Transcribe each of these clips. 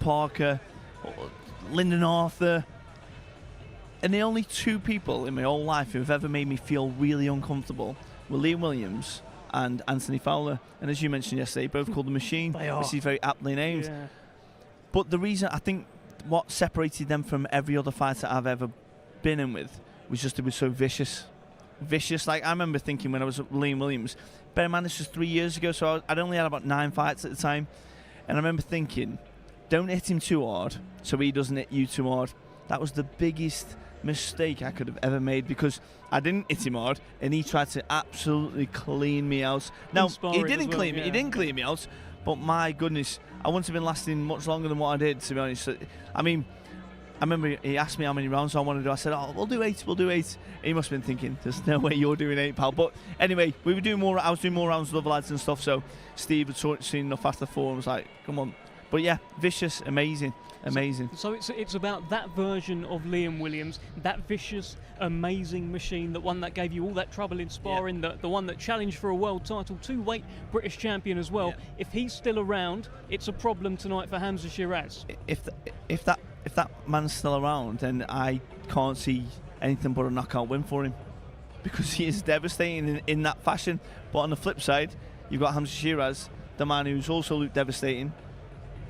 Parker, Lyndon Arthur. And the only two people in my whole life who have ever made me feel really uncomfortable were Liam Williams and Anthony Fowler. And as you mentioned yesterday, both called the Machine, which is very aptly named. Yeah. But the reason, I think, what separated them from every other fighter I've ever been in with was just they were so vicious. Vicious. Like, I remember thinking when I was at Liam Williams, bear in mind this was 3 years ago, so I'd only had about 9 fights at the time. And I remember thinking, don't hit him too hard so he doesn't hit you too hard. That was the biggest mistake I could have ever made, because I didn't hit him hard and he tried to absolutely clean me out. Now, he didn't clean me. He didn't clean me out, but my goodness, I wouldn't have been lasting much longer than what I did, to be honest. I mean, I remember he asked me how many rounds I wanted to do. I said, oh, we'll do 8, we'll do 8. He must have been thinking, there's no way you're doing 8, pal. But anyway, we were doing more. I was doing more rounds with other lads and stuff, so Steve had seen enough after 4 and was like, come on. But yeah, vicious, amazing. Amazing. So it's about that version of Liam Williams, that vicious, amazing machine, the one that gave you all that trouble in sparring, the one that challenged for a world title, 2-weight British champion as well. Yeah. If he's still around, it's a problem tonight for Hamzah Sheeraz. If that man's still around, then I can't see anything but a knockout win for him, because he is devastating in that fashion. But on the flip side, you've got Hamzah Sheeraz, the man who's also looked devastating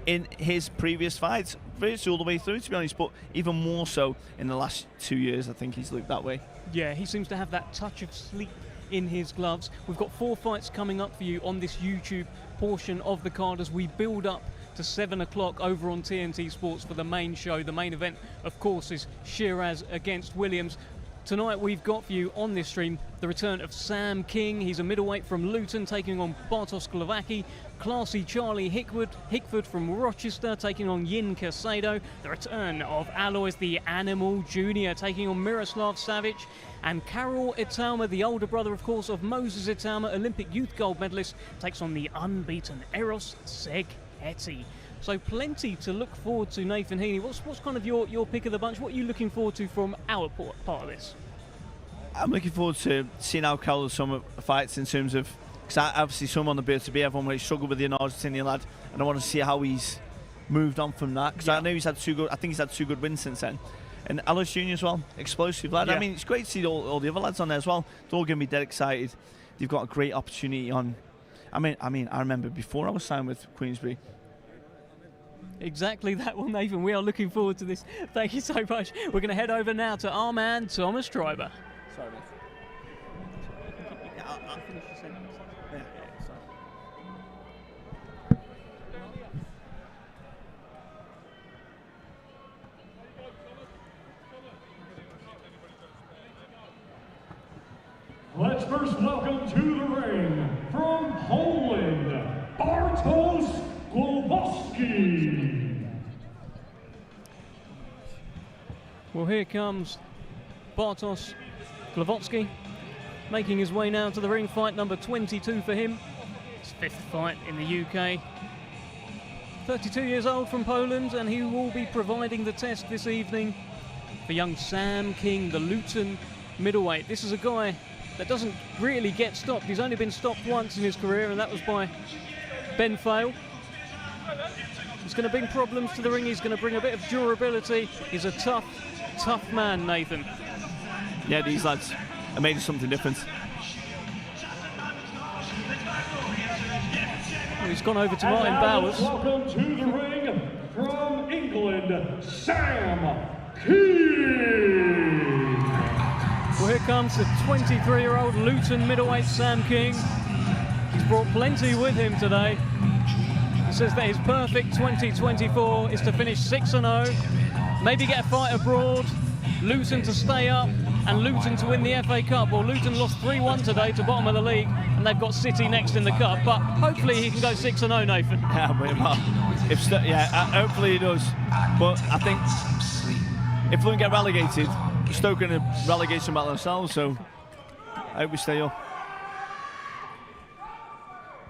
in his previous fights, virtually all the way through, to be honest, but even more so in the last 2 years. I think he's looked that way. Yeah, he seems to have that touch of sleep in his gloves. We've got 4 fights coming up for you on this YouTube portion of the card as we build up to 7 o'clock over on TNT Sports for the main show. The main event, of course, is Sheeraz against Williams. Tonight we've got for you on this stream the return of Sam King. He's a middleweight from Luton taking on Bartos Glowacki. Classy Charlie Hickford from Rochester taking on Caicedo. The return of Aloys the Animal Junior taking on Milosav Savic. And Karol Itauma, the older brother, of course, of Moses Itauma, Olympic youth gold medalist, takes on the unbeaten Eros Seghetti. So plenty to look forward to, Nathan Heaney. What's kind of your pick of the bunch? What are you looking forward to from our part of this? I'm looking forward to seeing how Karol some fights in terms of, because I obviously saw him on the beer to be everyone when he struggled with the Argentinian lad, and I want to see how he's moved on from that, because I know he's had 2 good. I think he's had 2 good wins since then. And Aloys Junior as well, explosive lad. Yeah. I mean, it's great to see all the other lads on there as well. They're all going to be dead excited. They've got a great opportunity on. I mean, I remember before I was signed with Queensberry. Exactly that one, Nathan. We are looking forward to this. Thank you so much. We're going to head over now to our man, Thomas Treiber. Sorry, mate. I'll finish the sentence. Yeah, sorry. Let's first welcome to the ring from Poland, Bartosz Glowacki. Well, here comes Bartosz Glowacki, making his way now to the ring. Fight number 22 for him. His 5th fight in the UK. 32 years old from Poland, and he will be providing the test this evening for young Sam King, the Luton middleweight. This is a guy that doesn't really get stopped. He's only been stopped once in his career, and that was by Ben Fale. He's going to bring problems to the ring. He's going to bring a bit of durability. He's a tough man, Nathan. Yeah, these lads are made of something different. Well, he's gone over to Martin Bowers. Welcome to the ring from England, Sam King. Well, here comes the 23-year-old Luton middleweight Sam King. He's brought plenty with him today. He says that his perfect 2024 is to finish 6-0, maybe get a fight abroad, Luton to stay up, and Luton to win the FA Cup. Well, Luton lost 3-1 today to bottom of the league, and they've got City next in the Cup. But hopefully he can go 6-0, Nathan. Yeah, hopefully he does. But I think if we don't get relegated, Stoke are in a relegation battle themselves, so I hope we stay up.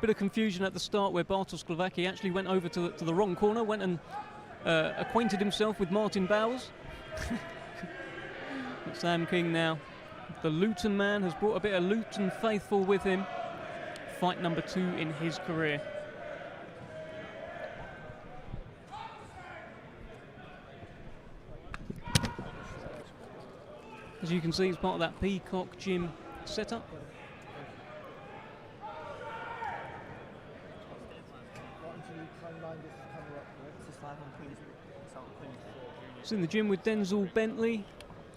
Bit of confusion at the start where Bartosz Glowacki actually went over to the wrong corner, went and acquainted himself with Martin Bowers. Sam King now, the Luton man, has brought a bit of Luton faithful with him. Fight number 2 in his career. as you can see, it's part of that Peacock Gym setup. It's in the gym with Denzel Bentley,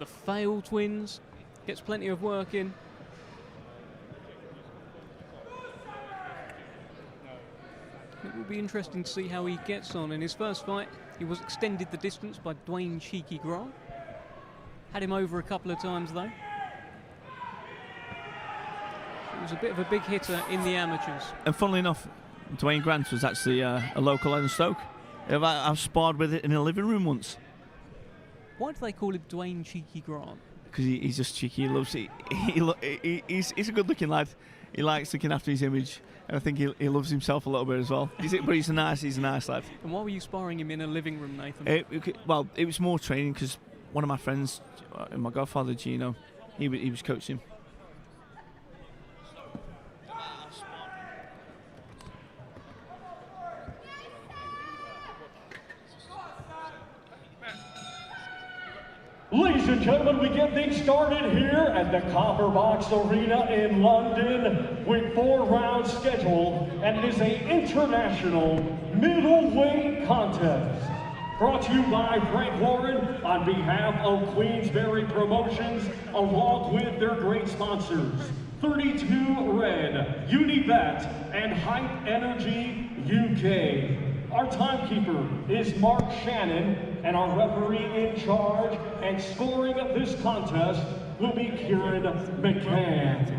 the Fail twins, gets plenty of work in. It will be interesting to see how he gets on. In his first fight, he was extended the distance by Dwayne Cheeky Grant. Had him over a couple of times though. He was a bit of a big hitter in the amateurs. And funnily enough, Dwayne Grant was actually a local in Stoke. I've sparred with it in a living room once. Why do they call him Dwayne Cheeky Grant? Because he's just cheeky. He loves it. He's a good-looking lad. He likes looking after his image, and I think he loves himself a little bit as well. But he's a nice lad. And why were you sparring him in a living room, Nathan? It was more training because one of my friends, my godfather Gino, he was coaching. Ladies and gentlemen, we get things started here at the Copper Box Arena in London with 4 rounds scheduled, and it is an international middleweight contest. Brought to you by Frank Warren on behalf of Queensberry Promotions, along with their great sponsors, 32 Red, Unibet, and Hype Energy UK. Our timekeeper is Mark Shannon, and our referee in charge and scoring of this contest will be Kieran McCann.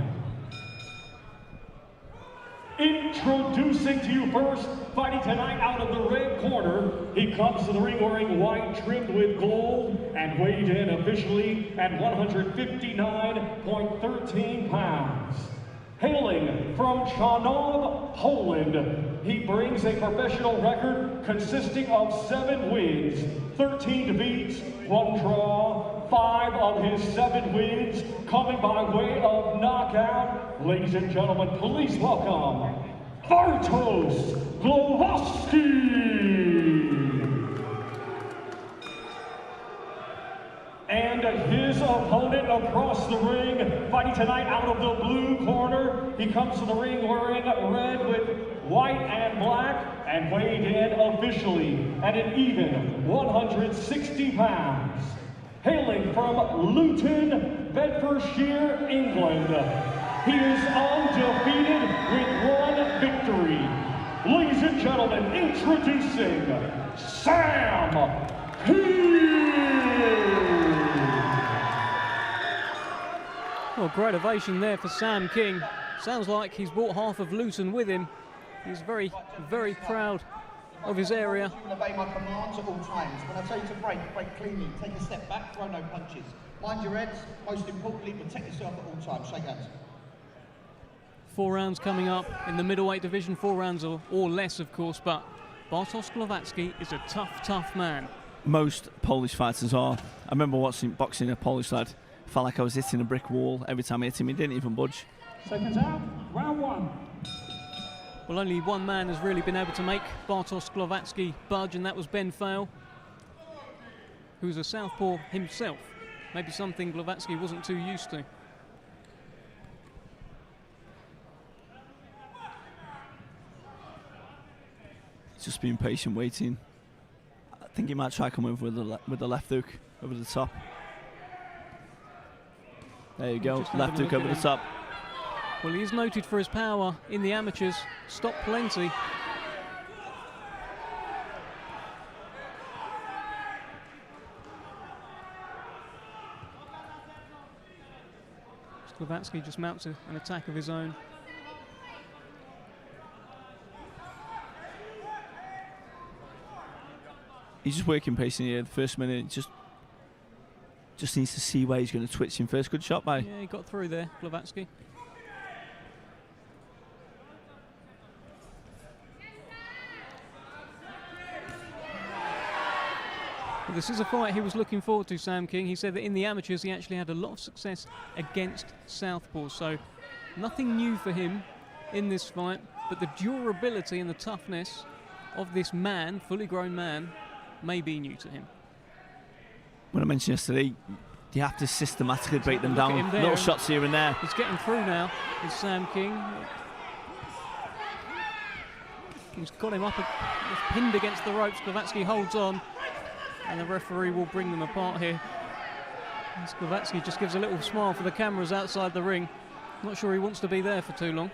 Introducing to you first, fighting tonight out of the red corner, he comes to the ring wearing white trimmed with gold and weighed in officially at 159.13 pounds. Hailing from Chanov, Poland, he brings a professional record consisting of 7 wins, 13 defeats, 1 draw, 5 of his 7 wins coming by way of knockout. Ladies and gentlemen, please welcome Bartos Glowacki. And his opponent across the ring, fighting tonight out of the blue corner. He comes to the ring wearing red with white and black and weighed in officially at an even 160 pounds. Hailing from Luton, Bedfordshire, England, he is undefeated with 1 victory. Ladies and gentlemen, introducing Sam King. Well, great ovation there for Sam King. Sounds like he's brought half of Luton with him. He's very, very proud of his area. You will obey my commands at all times. When I tell you to break cleanly. Take a step back, throw no punches. Mind your heads, most importantly, protect yourself at all times. Shake hands. 4 rounds coming up in the middleweight division, 4 rounds or less, of course, but Bartosz Glowacki is a tough man. Most Polish fighters are. I remember watching boxing a Polish lad. Felt like I was hitting a brick wall every time I hit him. He didn't even budge. Seconds out, round 1. Well, only one man has really been able to make Bartosz Glowacki budge, and that was Ben Fail, who's a southpaw himself. Maybe something Glowacki wasn't too used to. Just being patient, waiting. I think he might try come over with the left hook over the top. There you go, left hook over the top. Well, he is noted for his power in the amateurs. Stopped plenty. Glowacki just mounts an attack of his own. He's just working patiently here. The first minute, just needs to see where he's going to twitch him first. Good shot by. Yeah, he got through there, Glowacki. Well, this is a fight he was looking forward to, Sam King. He said that in the amateurs he actually had a lot of success against southpaws, so nothing new for him in this fight, but the durability and the toughness of this man, fully grown man, may be new to him. When I mentioned yesterday, You have to systematically break them Look at down. him there. Little shots here and there. He's getting through now with Sam King. He's got him up, he's pinned against the ropes. Glowacki holds on, and the referee will bring them apart here. As Glowacki just gives a little smile for the cameras outside the ring. Not sure he wants to be there for too long.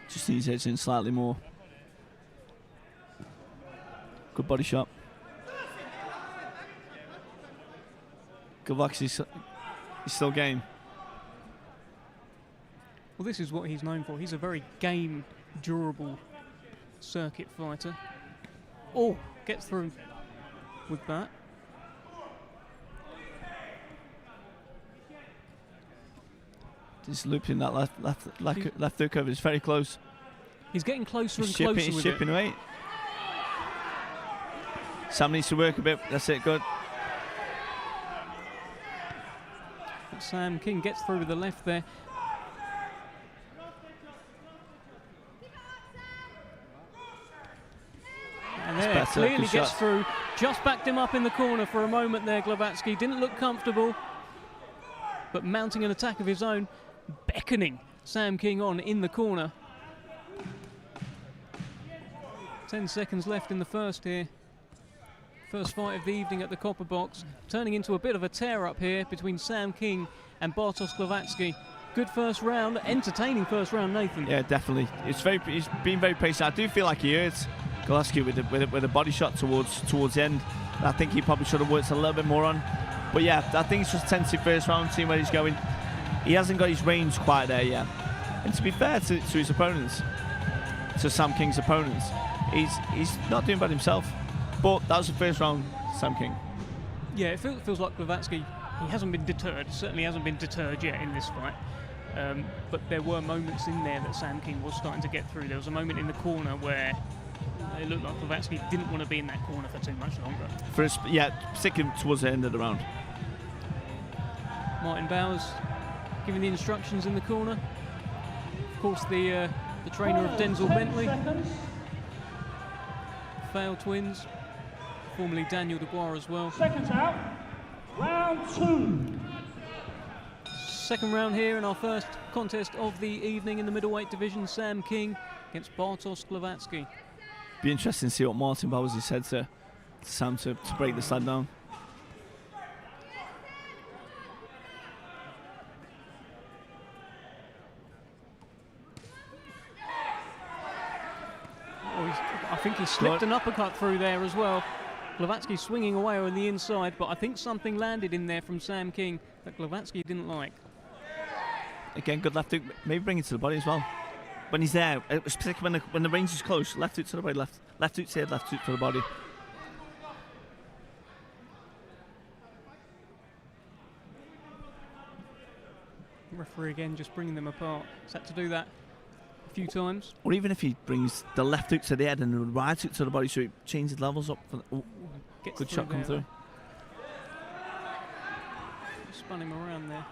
Just needs edge in slightly more. Good body shot. Glowacki's still game. Well, this is what he's known for. He's a very game, durable circuit fighter. Oh, gets through with that. Just looping that left hook over. It's very close. He's getting closer He's and closer he's with chipping it. away. Sam needs to work a bit. That's it. Good. But Sam King gets through with the left there. And there, better. clearly Good gets shot. through. Just backed him up in the corner for a moment there, Glowacki. Didn't look comfortable, but mounting an attack of his own, beckoning Sam King on in the corner. 10 seconds left in the first here. First fight of the evening at the Copper Box. Turning into a bit of a tear-up here between Sam King and Bartosz Glowacki. Good first round, entertaining first round, Nathan. Yeah, definitely. He's been very patient. I do feel like he hurts Glowacki with a body shot towards the end. I think he probably should have worked a little bit more on. But yeah, I think it's just tentative first round, seeing where he's going. He hasn't got his range quite there yet. And to be fair to his opponents, to Sam King's opponents, he's not doing bad himself. But that was the first round, Sam King. Yeah, it feels like Glowacki, he hasn't been deterred, certainly hasn't been deterred yet in this fight. But there were moments in there that Sam King was starting to get through. There was a moment in the corner where it looked like Glowacki didn't want to be in that corner for too much longer. Particularly towards the end of the round. Martin Bowers giving the instructions in the corner. Of course, the trainer of Denzel Bentley. Fail twins, formerly Daniel Dubois as well. Seconds out, round 2. Second round here in our first contest of the evening in the middleweight division. Sam King against Bartosz Glowacki. Be interesting to see what Martin Bowers has said to Sam to break this lad down. I think he slipped an uppercut through there as well. Glowacki swinging away on the inside, but I think something landed in there from Sam King that Glowacki didn't like. Again, good left hook. Maybe bring it to the body as well. When he's there, particularly when the range is close, left hook to the body, left hook to the head, left hook to the body. Referee again just bringing them apart. He's had to do that a few times. Or even if he brings the left hook to the head and the right hook to the body, so it changes levels up. Good shot come through. Spun him around there.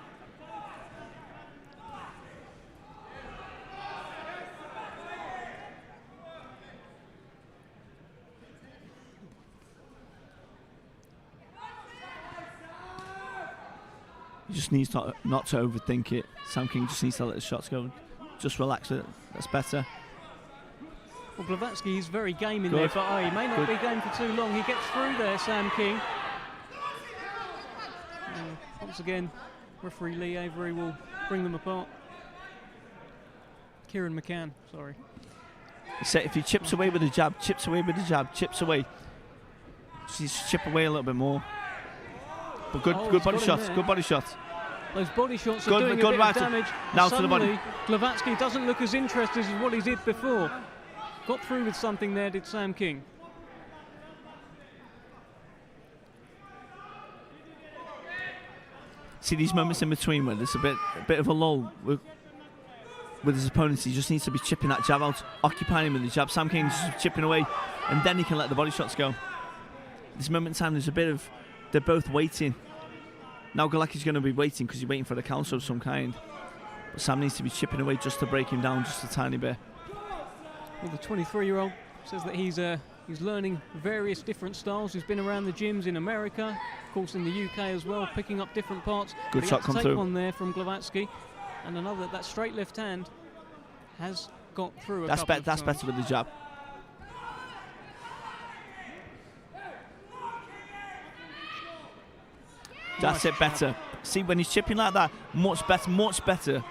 He just needs not to overthink it. Sam King just needs to let the shots go. Just relax it. That's better. Well, Glowacki is very game in there, but he may not be game for too long. He gets through there, Sam King. Once again, referee Lee Avery will bring them apart. Kieran McCann, sorry. So if he chips away with the jab, chips away with the jab, chips away. Just chip away a little bit more. But good body shots, good body shots. Those body shots are doing a bit of damage. Now to the body. Glowacki doesn't look as interested as what he did before. Got through with something there, did Sam King. See these moments in between where there's a bit of a lull with his opponents. He just needs to be chipping that jab out, occupying him with the jab. Sam King's just chipping away, and then he can let the body shots go. This moment in time, there's a bit of, they're both waiting. Now Glowacki's going to be waiting because he's waiting for the counter of some kind. But Sam needs to be chipping away just to break him down just a tiny bit. Well, the 23-year-old Says that he's learning various different styles. He's been around the gyms in America, of course in the UK as well, picking up different parts. Good shot come take through. One there from Glowacki, and another, that straight left hand has got through. That's better with the jab. That's it, better. See, when he's chipping like that, much better, much better.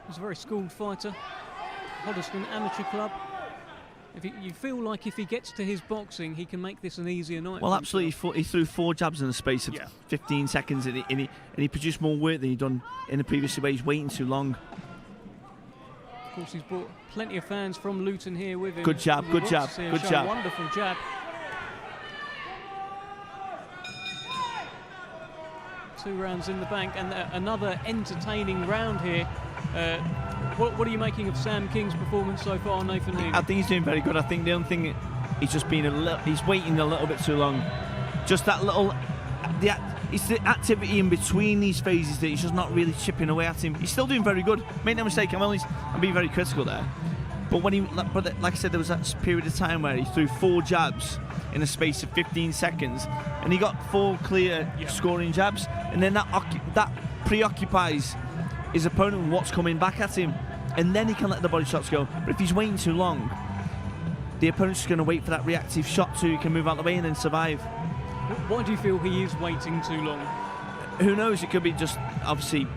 He's a very schooled fighter. Hoddesdon Amateur Club. You feel like if he gets to his boxing, he can make this an easier night. Well, absolutely. He threw 4 jabs in the space of 15 seconds, and he produced more work than he'd done in the previous way. He's waiting too long. Of course, he's brought plenty of fans from Luton here with him. Good jab, good jab, good jab. Wonderful jab. 2 rounds in the bank, and another entertaining round here. What are you making of Sam King's performance so far, Nathan Healy? I think he's doing very good. I think the only thing, he's just been he's waiting a little bit too long. Just that little, it's the activity in between these phases that he's just not really chipping away at him. He's still doing very good. Make no mistake, I'm being very critical there. But like I said, there was that period of time where he threw 4 jabs in a space of 15 seconds, and he got 4 clear scoring jabs, and then that preoccupies his opponent with what's coming back at him, and then he can let the body shots go. But if he's waiting too long, the opponent's just going to wait for that reactive shot so he can move out the way and then survive. Why do you feel he is waiting too long? Who knows? It could be just, obviously,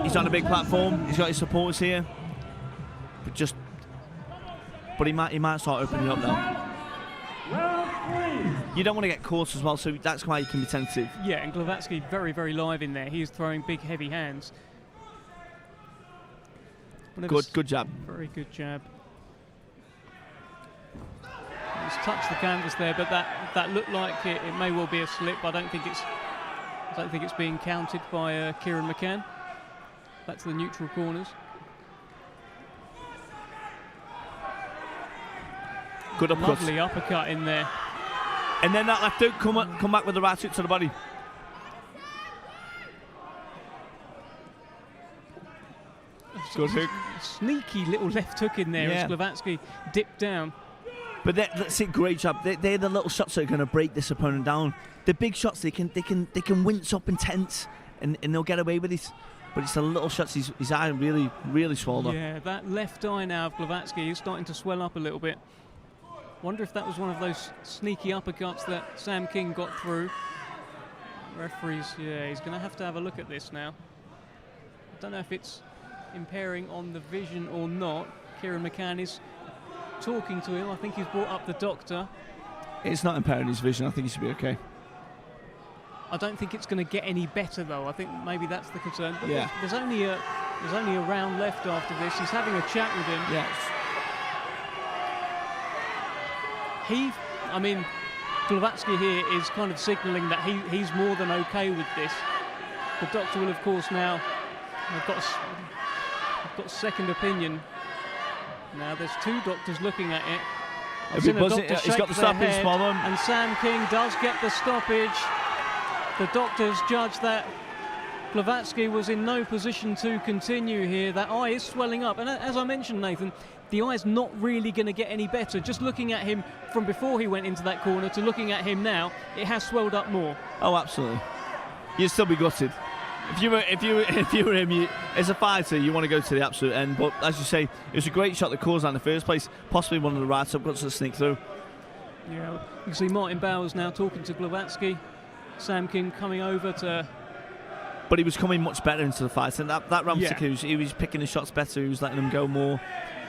he's on a big platform, he's got his supporters here, but he might start opening up now. You don't want to get caught as well, so that's why you can be tentative. Yeah, and Glowacki very, very live in there. He is throwing big, heavy hands. Good jab. Very good jab. He's touched the canvas there, but that looked like it may well be a slip. I don't think it's being counted by Kieran McCann. Back to the neutral corners. Good uppercut. Lovely uppercut in there. And then that left hook, come back with the right hook to the body. Good hook. Sneaky little left hook in there as Glowacki dipped down. But that's it, great job. They're the little shots that are going to break this opponent down. The big shots, they can wince up and tense, and they'll get away with it. But it's the little shots. His eye really, really swelled up. Yeah, that left eye now of Glowacki is starting to swell up a little bit. Wonder if that was one of those sneaky uppercuts that Sam King got through. Referees, he's going to have a look at this now. I don't know if it's impairing on the vision or not. Kieran McCann is talking to him. I think he's brought up the doctor. It's not impairing his vision. I think he should be okay. I don't think it's going to get any better though. I think maybe that's the concern. But yeah. There's only a round left after this. He's having a chat with him. Yes. Glowacki here is kind of signalling that he's more than okay with this. The doctor will, of course, now. I've got a second opinion. Now there's 2 doctors looking at it. He's got the stoppage problem. And Sam King does get the stoppage. The doctors judge that Glowacki was in no position to continue here. That eye is swelling up. And as I mentioned, Nathan, the eye's not really going to get any better. Just looking at him from before he went into that corner to looking at him now, it has swelled up more. Oh, absolutely. You'd still be gutted. If you were him, as a fighter, you want to go to the absolute end. But as you say, it was a great shot that caused that in the first place. Possibly one of the right upcuts that sneak through. Yeah, you can see Martin Bowers now talking to Glowacki. Sam King coming over to. But he was coming much better into the fight, and that round particularly, he was picking the shots better. He was letting them go more,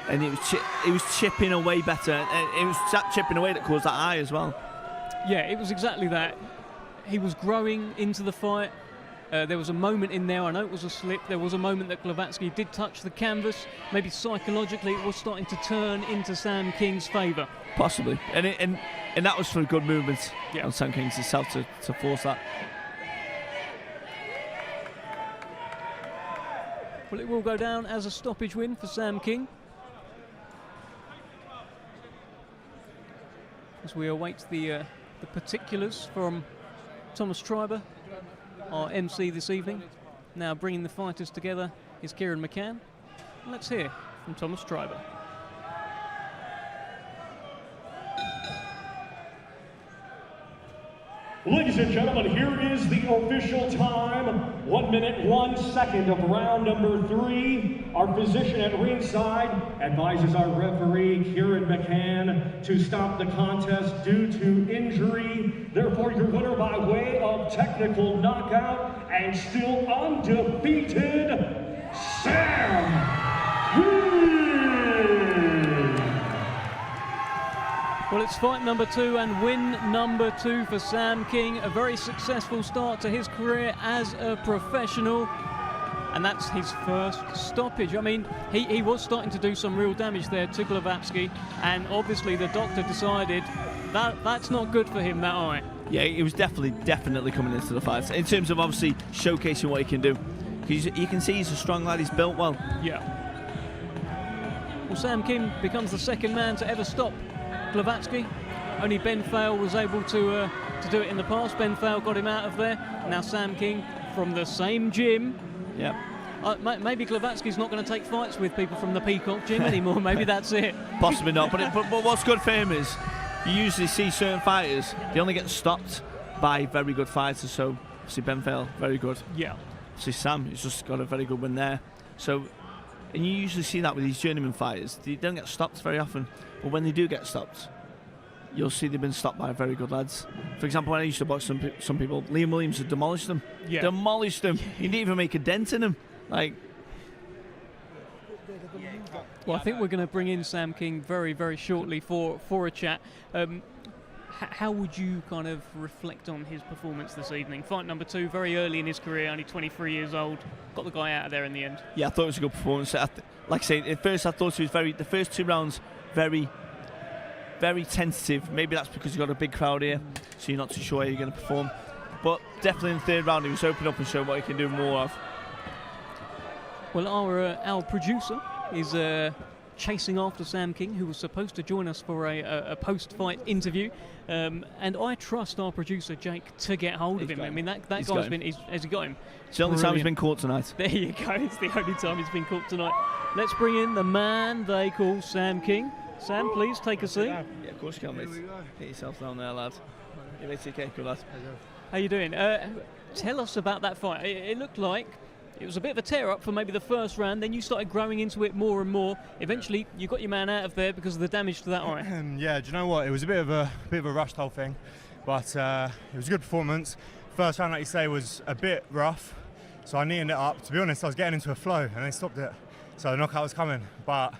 and he was chipping away better. And it was that chipping away that caused that eye as well. Yeah, it was exactly that. He was growing into the fight. There was a moment in there, I know it was a slip, there was a moment that Glowacki did touch the canvas. Maybe psychologically it was starting to turn into Sam King's favour. Possibly. And that was for good movements on Sam King's himself to force that. Well, it will go down as a stoppage win for Sam King. As we await the particulars from Thomas Treiber, our MC this evening. Now bringing the fighters together is Kieran McCann. Let's hear from Thomas Treiber. Ladies and gentlemen, here is the official time. 1 minute, 1 second of round number 3. Our physician at ringside advises our referee, Kieran McCann, to stop the contest due to injury. Therefore, your winner by way of technical knockout and still undefeated, Sam. Well, it's fight number 2 and win number 2 for Sam King. A very successful start to his career as a professional. And that's his first stoppage. I mean, he was starting to do some real damage there to Glowacki. And obviously the doctor decided that that's not good for him, that eye. Yeah, he was definitely coming into the fight. In terms of obviously showcasing what he can do. Because you can see he's a strong lad, he's built well. Yeah. Well, Sam King becomes the second man to ever stop Glowacki. Only Ben Fale was able to do it in the past. Ben Fale got him out of there. Now Sam King from the same gym. Yeah. Maybe Glowacki's not going to take fights with people from the Peacock gym anymore. Maybe that's it. Possibly not. But what's good for him is you usually see certain fighters, they only get stopped by very good fighters. So obviously Ben Fale, very good. Yeah. See Sam, he's just got a very good win there. So, and you usually see that with these journeyman fighters. They don't get stopped very often. But when they do get stopped, you'll see they've been stopped by very good lads. For example, when I used to box some people, Liam Williams had demolished them. Yeah. Demolished them. He didn't even make a dent in them. Like. Well, I think we're going to bring in Sam King very, very shortly for a chat. How would you kind of reflect on his performance this evening? Fight number 2, very early in his career, only 23 years old. Got the guy out of there in the end. Yeah, I thought it was a good performance. Like I say, at first I thought he was the first 2 rounds, very, very tentative. Maybe that's because you've got a big crowd here, so you're not too sure how you're going to perform. But definitely in the 3rd round, he was open up and showing what he can do more of. Well, our producer is chasing after Sam King, who was supposed to join us for a post-fight interview. And I trust our producer, Jake, to get hold of him. I mean, that guy's been... Has he got him? It's the only time he's been caught tonight. There you go. It's the only time he's been caught tonight. Let's bring in the man they call Sam King. Sam, please take a seat. Yeah, of course you can, mate. Get yourself down there, lad. You're okay, good lad. How you doing? Tell us about that fight. It looked like it was a bit of a tear-up for maybe the first round, then you started growing into it more and more. Eventually, you got your man out of there because of the damage to that eye. Yeah, do you know what? It was a bit of a rushed whole thing, but it was a good performance. First round, like you say, was a bit rough, so I neatened it up. To be honest, I was getting into a flow, and they stopped it. So the knockout was coming, but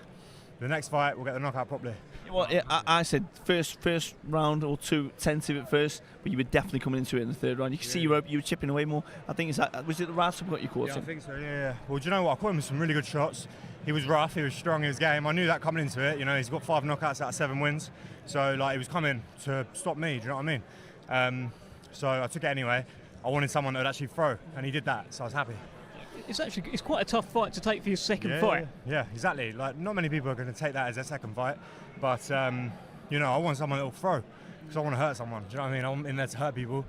the next fight, we'll get the knockout properly. Well, I said first round or 2 tentative at first, but you were definitely coming into it in the 3rd round. You can see you were chipping away more. I think was it the right uppercut you caught him? I think so. Yeah. Well, do you know what? I caught him with some really good shots. He was rough. He was strong in his game. I knew that coming into it. You know, he's got 5 knockouts out of 7 wins. So like, he was coming to stop me. Do you know what I mean? So I took it anyway. I wanted someone that would actually throw, and he did that. So I was happy. It's quite a tough fight to take for your second fight. Yeah, exactly. Like, not many people are going to take that as their second fight, but you know, I want someone that will throw because I want to hurt someone. Do you know what I mean? I'm in there to hurt people,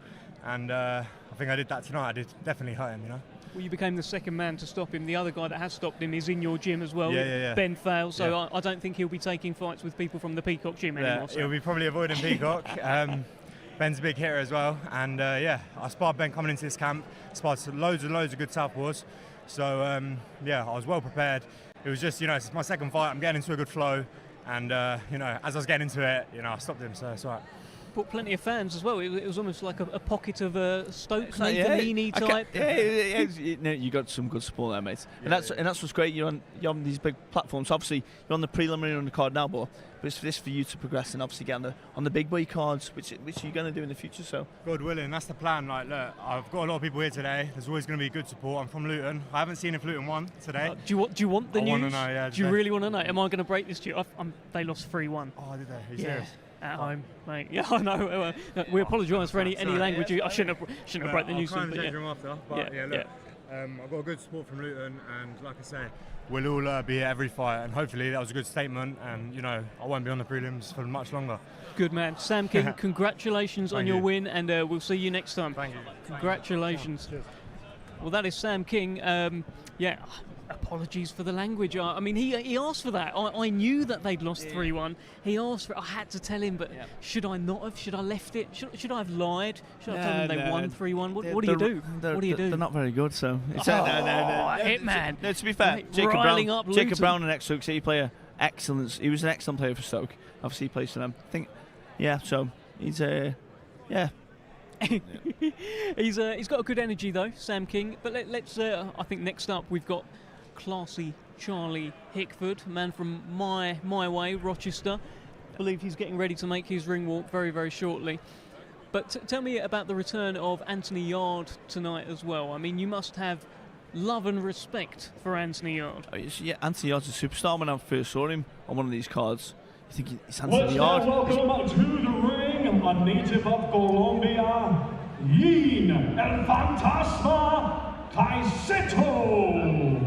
and I think I did that tonight. I did definitely hurt him. You know. Well, you became the second man to stop him. The other guy that has stopped him is in your gym as well, yeah. Ben Fale. So I don't think he'll be taking fights with people from the Peacock gym anymore. He'll be probably avoiding Peacock. Ben's a big hitter as well, and I sparred Ben coming into this camp. Sparred loads and loads of good southpaws. So I was well prepared. It was just, you know, it's my second fight. I'm getting into a good flow, and you know, as I was getting into it, you know, I stopped him. So it's all right. Brought plenty of fans as well. It was almost like a pocket of Stokes, Nathan type. You got some good support there, mate. And that's what's great. You're on these big platforms. Obviously, you're on the preliminary undercard now, but it's for this for you to progress and obviously get on the big boy cards, which you're going to do in the future. So God willing, that's the plan. Like, look, I've got a lot of people here today. There's always going to be good support. I'm from Luton. I haven't seen if Luton won today. Do you want the news? I want to know. Yeah. Do you really want to know? Am I going to break this to you? They lost 3-1. Oh, did they? Are you serious? At home, mate. Yeah, I know. We apologise for any language. I shouldn't have broke the news. I'll try and room after. But look, I've got good support from Luton, and like I say, we'll all be at every fight, and hopefully that was a good statement. And you know, I won't be on the prelims for much longer. Good man, Sam King. Congratulations on your win, and we'll see you next time. Thank you. Congratulations. Well, that is Sam King. A apologies for the language. I mean, he asked for that. I knew that they'd lost 3-1. He asked for it. I had to tell him, but should I not have? Should I left it? Should I have lied? Should I have told him they won 3-1? What do you do? What do you do? They're not very good, so... Hitman. No, to be fair, Jacob Brown, an ex-Stoke City player, he was an excellent player for Stoke. Obviously, he plays for them. I think, so he's he's got a good energy though, Sam King. But let's. I think next up we've got classy Charlie Hickford, man from my way, Rochester. I believe he's getting ready to make his ring walk very, very shortly. But tell me about the return of Anthony Yard tonight as well. I mean, you must have love and respect for Anthony Yard. Anthony Yard's a superstar. When I first saw him on one of these cards, you think it's Let's Anthony Yard. welcome to the ring a native of Colombia, Yin El Fantasma Caicedo.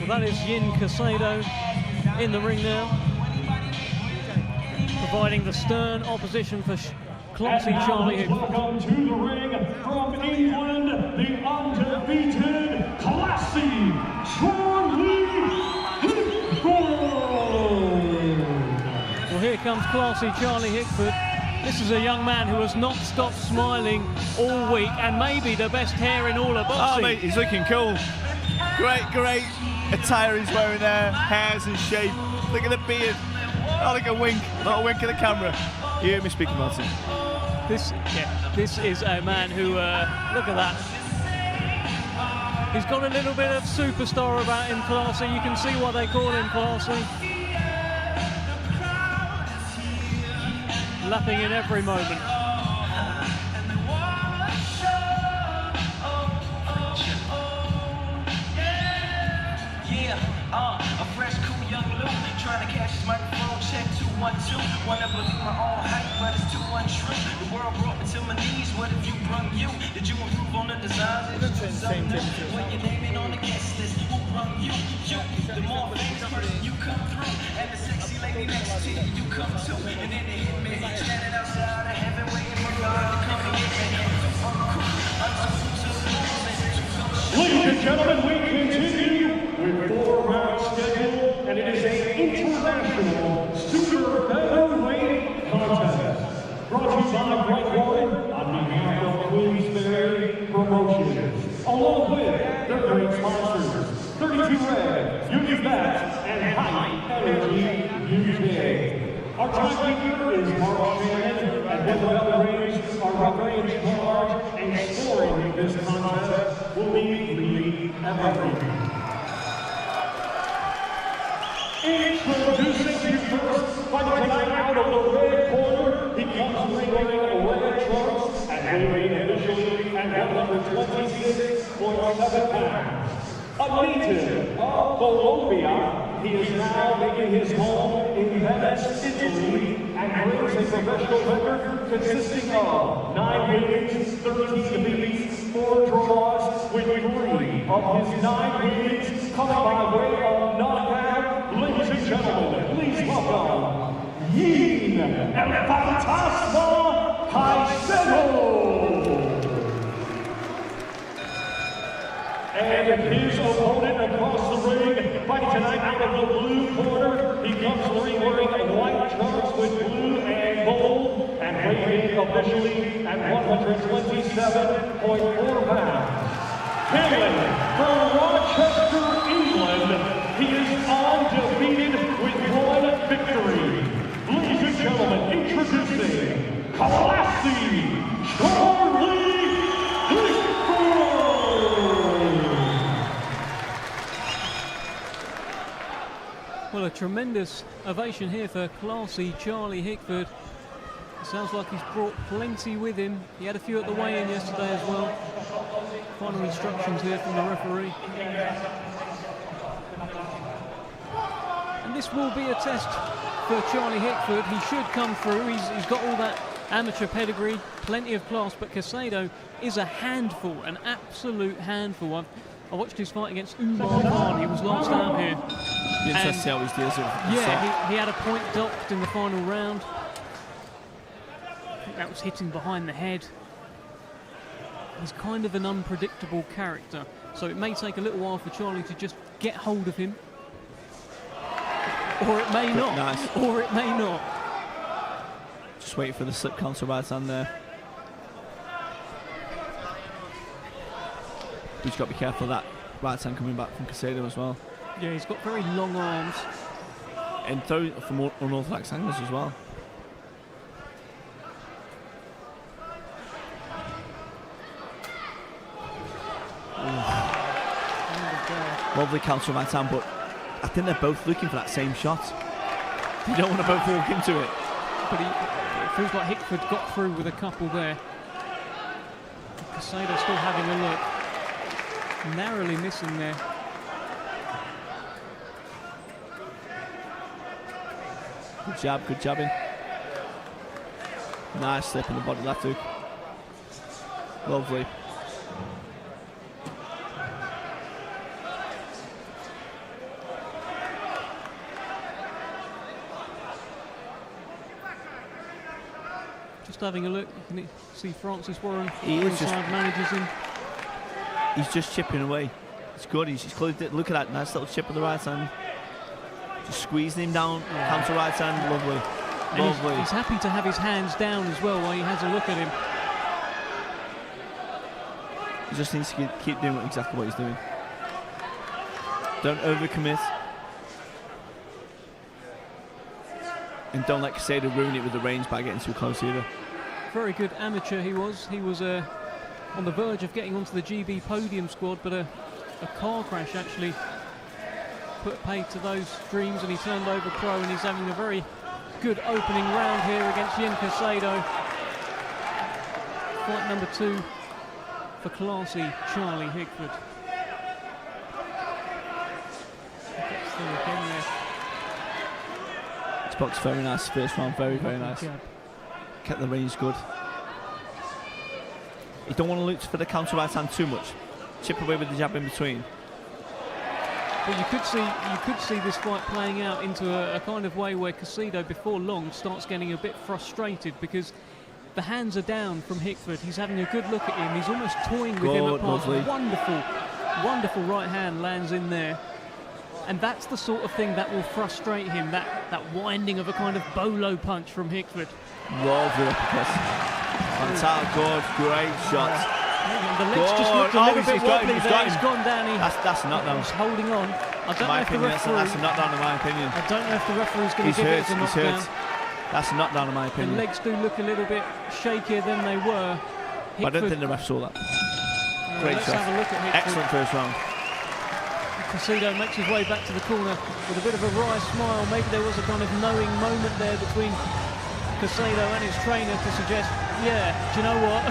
Well, that is Yin Caicedo in the ring now, providing the stern opposition for classy Charlie Hickford. Welcome to the ring from England, the undefeated classy Charlie Hickford. Well, here comes classy Charlie Hickford. This is a young man who has not stopped smiling all week, and maybe the best hair in all of boxing. Oh, mate, he's looking cool. Great attire he's wearing there, hairs and shape. Look at the beard. Oh, look a wink. Not a wink at the camera. You hear me speaking, Martin? This is a man who, look at that. He's got a little bit of superstar about him, classy. You can see why they call him classy. Lapping in every moment. A fresh, cool young Lou, trying to catch his microphone, check 212. Wanna believe my own hype, but it's too untrue. The world brought me to my knees, what if you brung you? Did you improve on the designs? When you're naming on the guest list, who brung you? You, the more famous person you come through, and the sexy lady next to you come too. And then they hit me, standing outside of heaven, waiting for God to come and get me. Ladies and gentlemen, we continue with 4-round schedule, and it is an international super featherweight contest. Brought to you by Whitewater on behalf of Queensberry Promotions, along with their great sponsors, 32 Red, Youmbi Bats, and High Energy UK. Our timekeeper is Mark Shannon, and with the bell rings, our referee in charge and scoring this contest will be Lee Everett. Introducing you first, fighting tonight out of the red corner, he comes wearing red trunks and weighing officially at 126.7 pounds. A native of Colombia, he is now making his home in Venice, Italy, and brings a professional record consisting of 9 wins, 13 defeats, 4 draws, with 3 of his 9 wins coming by way of knockout. Ladies and gentlemen, please welcome Yin El Fantasma Caicedo. And his opponent across the ring, fighting tonight out of the blue corner. He comes to the ring wearing white trunks with blue and gold, and weighing officially at 127.4 pounds. Hailing from Rochester, England, he is undefeated with 1 victory. Ladies and gentlemen, introducing classy Charlie Hickford. Well, a tremendous ovation here for classy Charlie Hickford. Sounds like he's brought plenty with him. He had a few at the weigh-in yesterday as well. Final instructions here from the referee. And this will be a test for Charlie Hickford. He should come through. He's got all that amateur pedigree, plenty of class, but Caicedo is a handful, an absolute handful. I watched his fight against Umar Khan. He was last out here. Interesting to see how he deals with it. Yeah, he had a point docked in the final round. I think that was hitting behind the head. He's kind of an unpredictable character, so it may take a little while for Charlie to just get hold of him. Or it may not. Nice. Or it may not. Just waiting for the slip counter right hand there. But you've got to be careful of that right hand coming back from Caicedo as well. Yeah, he's got very long arms. And throw from unorthodox angles as well. Lovely counter right hand, but I think they're both looking for that same shot. They don't want to both walk into it. But it feels like Hickford got through with a couple there. Caicedo still having a look. Narrowly missing there. Good jabbing. Nice slip in the body left hook. Lovely. Just having a look, you can see Francis Warren. He is just manages him. He's just chipping away. It's good. He's closed it. Look at that nice little chip with the right hand. Just squeezing him down. Counter right hand. Lovely. And Lovely. He's happy to have his hands down as well while he has a look at him. He just needs to keep doing exactly what he's doing. Don't overcommit. And don't let Caicedo ruin it with the range by getting too close either. Very good amateur he was. He was on the verge of getting onto the GB podium squad, but a car crash actually put paid to those dreams, and he turned over pro, and he's having a very good opening round here against Yin Caicedo. Fight number 2 for classy Charlie Hickford. Gets through again there. This box very nice first round, very nice. Jab. Kept the range good. You don't want to look for the counter right hand too much. Chip away with the jab in between. Well, you could see this fight playing out into a kind of way where Caicedo before long starts getting a bit frustrated because the hands are down from Hickford. He's having a good look at him. He's almost toying with him apart. Lovely. Wonderful right hand lands in there. And that's the sort of thing that will frustrate him, that winding of a kind of bolo punch from Hickford. Lovely uppercut. Fantastic, good, great shots. The legs just looked a little bit wobbly there. He's gone down. That's a knockdown. He's holding on. I don't know if the referee... That's a knockdown in my opinion. I don't know if the referee's going to give it as a knockdown. He's hurt. That's a knockdown in my opinion. The legs do look a little bit shakier than they were. But I don't think the ref saw that. Great let's shot. have a look at Hickford. Excellent first round. Caicedo makes his way back to the corner with a bit of a wry smile. Maybe there was a kind of knowing moment there between Caicedo and his trainer to suggest, yeah, do you know what?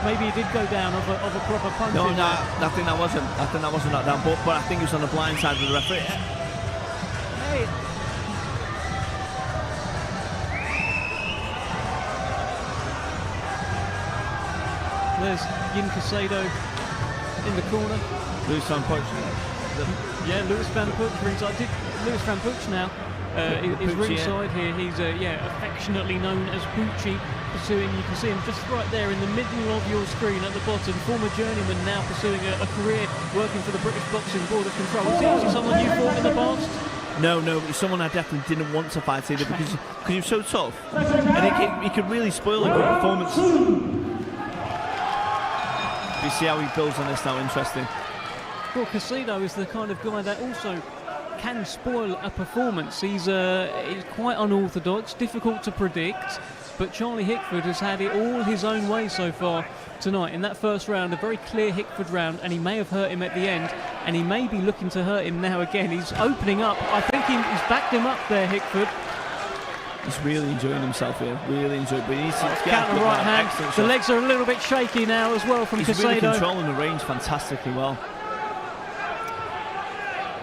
Maybe he did go down of a proper punch. No, I think that wasn't. I think that wasn't knockdown. But I think he was on the blind side of the referee. Hey. There's Yin Caicedo in the corner. Lewis van Puch. Yeah, Lewis van Puch ringside. Lewis van Puch now is ringside here. He's affectionately known as Pucci, pursuing. You can see him just right there in the middle of your screen at the bottom. Former journeyman, now pursuing a career working for the British Boxing Board of Control. Is he someone you fought in the past? No, it's someone I definitely didn't want to fight either because he was so tough, and he could really spoil a good performance. You see how he builds on this now. Interesting. Well, Caicedo is the kind of guy that also can spoil a performance. He's quite unorthodox, difficult to predict, but Charlie Hickford has had it all his own way so far tonight. In that first round, a very clear Hickford round, and he may have hurt him at the end, and he may be looking to hurt him now again. He's opening up. I think he's backed him up there, Hickford. He's really enjoying himself here. Really enjoying. But he needs to get Counter right hand. excellent The shot. legs are a little bit shaky now as well from He's Caicedo. really controlling the range fantastically well.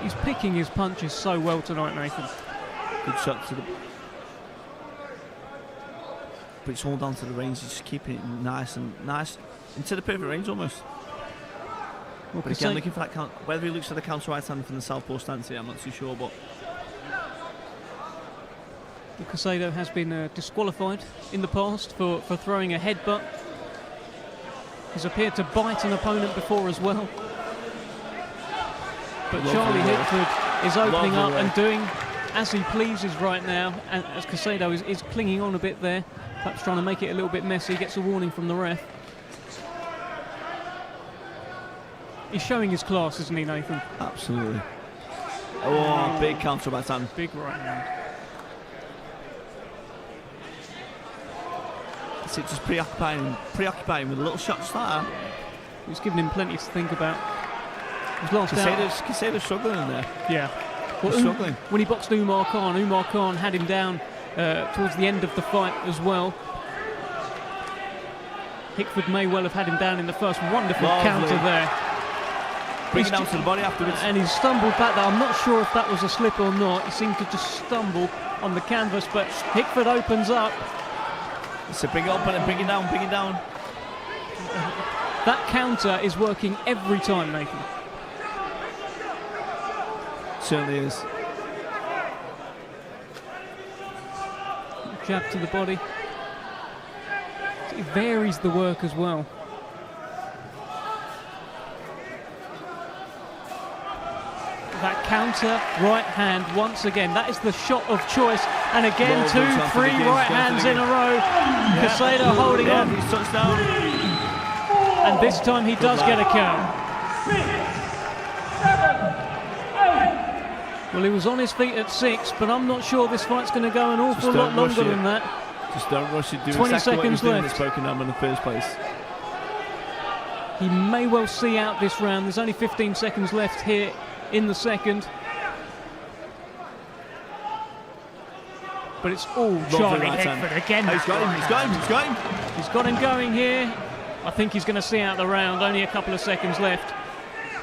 He's picking his punches so well tonight, Nathan. Good shot to the. But it's all down to the range. He's just keeping it nice into the perfect range almost. Well, But again, looking for that count. Whether he looks for the counter right hand from the southpaw stance here, I'm not too sure. But Caicedo has been disqualified in the past for throwing a headbutt. He's appeared to bite an opponent before as well. But Charlie Hickford is opening up and doing as he pleases right now, and as Caicedo is clinging on a bit there, perhaps trying to make it a little bit messy. Gets a warning from the ref. He's showing his class, isn't he, Nathan? absolutely. Oh, big counter right hand. Big right hand. It's just preoccupying with a little shot start. He's given him plenty to think about. His last out. Caicedo's struggling in there. Yeah. Well, He's struggling. When he boxed Umar Khan had him down towards the end of the fight as well. Hickford may well have had him down in the first. Wonderful counter there. Bring it down to the body afterwards. And he's stumbled back there. I'm not sure if that was a slip or not. He seemed to just stumble on the canvas, but Hickford opens up. So bring it up and bring it down, bring it down. That counter is working every time, Nathan. Certainly is. Jab to the body. It varies the work as well. That counter right hand once again. That is the shot of choice. And again, Well, 2, 3 right hands in a row. Caicedo holding on. He's touchdown. And this time he does get a count. Well, he was on his feet at 6, but I'm not sure this fight's going to go an awful lot longer than that. Just don't rush it. Do 20 exactly what he was seconds doing left. at Spoken Number in the first place. He may well see out this round. There's only 15 seconds left here in the second. But it's all Charlie Hickford again. Oh, he's got him. He's got him going here. I think he's going to see out the round. Only a couple of seconds left.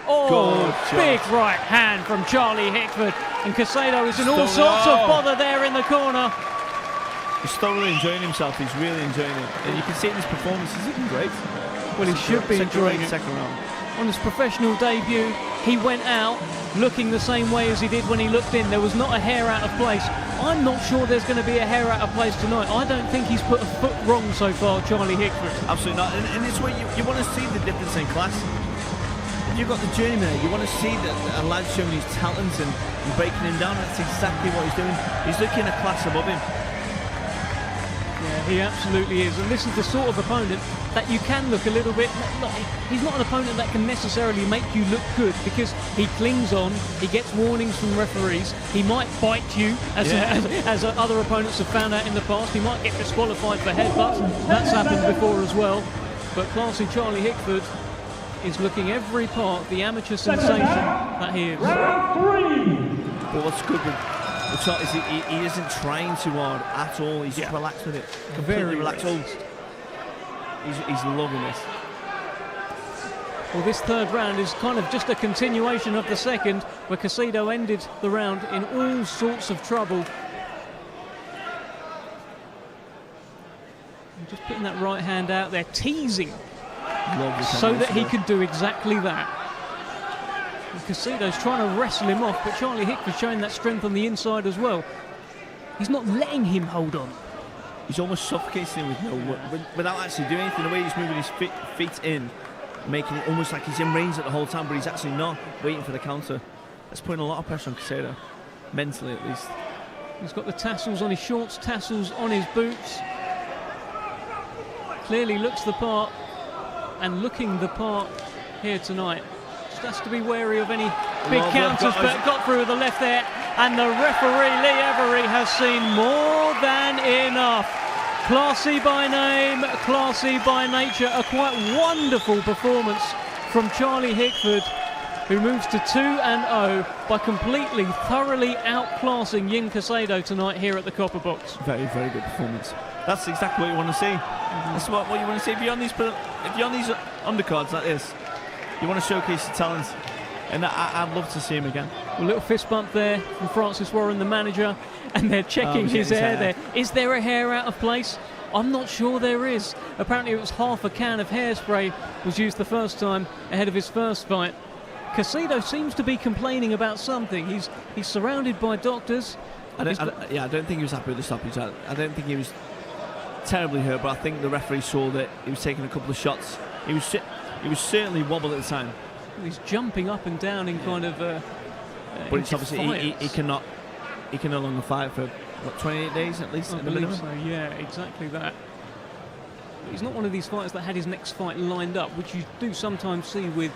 Oh, big right hand from Charlie Hickford. And Caicedo is in all sorts of bother there in the corner. He's thoroughly enjoying himself. He's really enjoying it. And you can see in his performance, he's looking great. Well, he should be enjoying it. Second round. On his professional debut, he went out looking the same way as he did when he looked in. There was not a hair out of place. I'm not sure there's going to be a hair out of place tonight. I don't think he's put a foot wrong so far, Charlie Hickford. Absolutely not. And it's where you want to see the difference in class. If you've got the journeyman there, you want to see that a lad showing his talents and breaking him down. That's exactly what he's doing. He's looking a class above him. Yeah, he absolutely is. And this is the sort of opponent that you can look a little bit. He's not an opponent that can necessarily make you look good because he clings on, he gets warnings from referees, he might bite you, as other opponents have found out in the past. He might get disqualified for headbutts. That's happened before as well. But classy Charlie Hickford is looking every part the amateur sensation that he is. But what's good with the shot is he isn't trying too hard at all. He's just relaxed with it. Completely relaxed. He's loving this. Well, this third round is kind of just a continuation of the second, where Caicedo ended the round in all sorts of trouble. And just putting that right hand out there, teasing, so that he could do exactly that. And Caicedo's trying to wrestle him off, but Charlie Hickford showing that strength on the inside as well. He's not letting him hold on. He's almost suffocating him without actually doing anything. The way he's moving his feet in, making it almost like he's in range at the whole time, but he's actually not waiting for the counter. That's putting a lot of pressure on Caicedo, mentally at least. He's got the tassels on his shorts, tassels on his boots. Clearly looks the part, and looking the part here tonight. Just has to be wary of any big counters, but got through with the left there. And the referee, Lee Every, has seen more than enough. Classy by name, classy by nature. A quite wonderful performance from Charlie Hickford. who moves to 2-0 by completely, thoroughly outclassing Caicedo tonight here at the Copper Box. Very, very good performance. That's exactly what you want to see. That's what you want to see. If you're on these undercards like this, you want to showcase your talent. And I'd love to see him again. A little fist bump there from Francis Warren, the manager, and they're checking his hair there. Is there a hair out of place? I'm not sure there is. Apparently it was half a can of hairspray was used the first time ahead of his first fight. Caicedo seems to be complaining about something. He's surrounded by doctors. I don't think he was happy with the stoppage. I don't think he was terribly hurt, but I think the referee saw that he was taking a couple of shots. He was certainly wobbled at the time. He's jumping up and down in kind of. But it's obviously he can no longer fight for what, 28 days at least. I believe so. Yeah, exactly that. But he's not one of these fighters that had his next fight lined up, which you do sometimes see with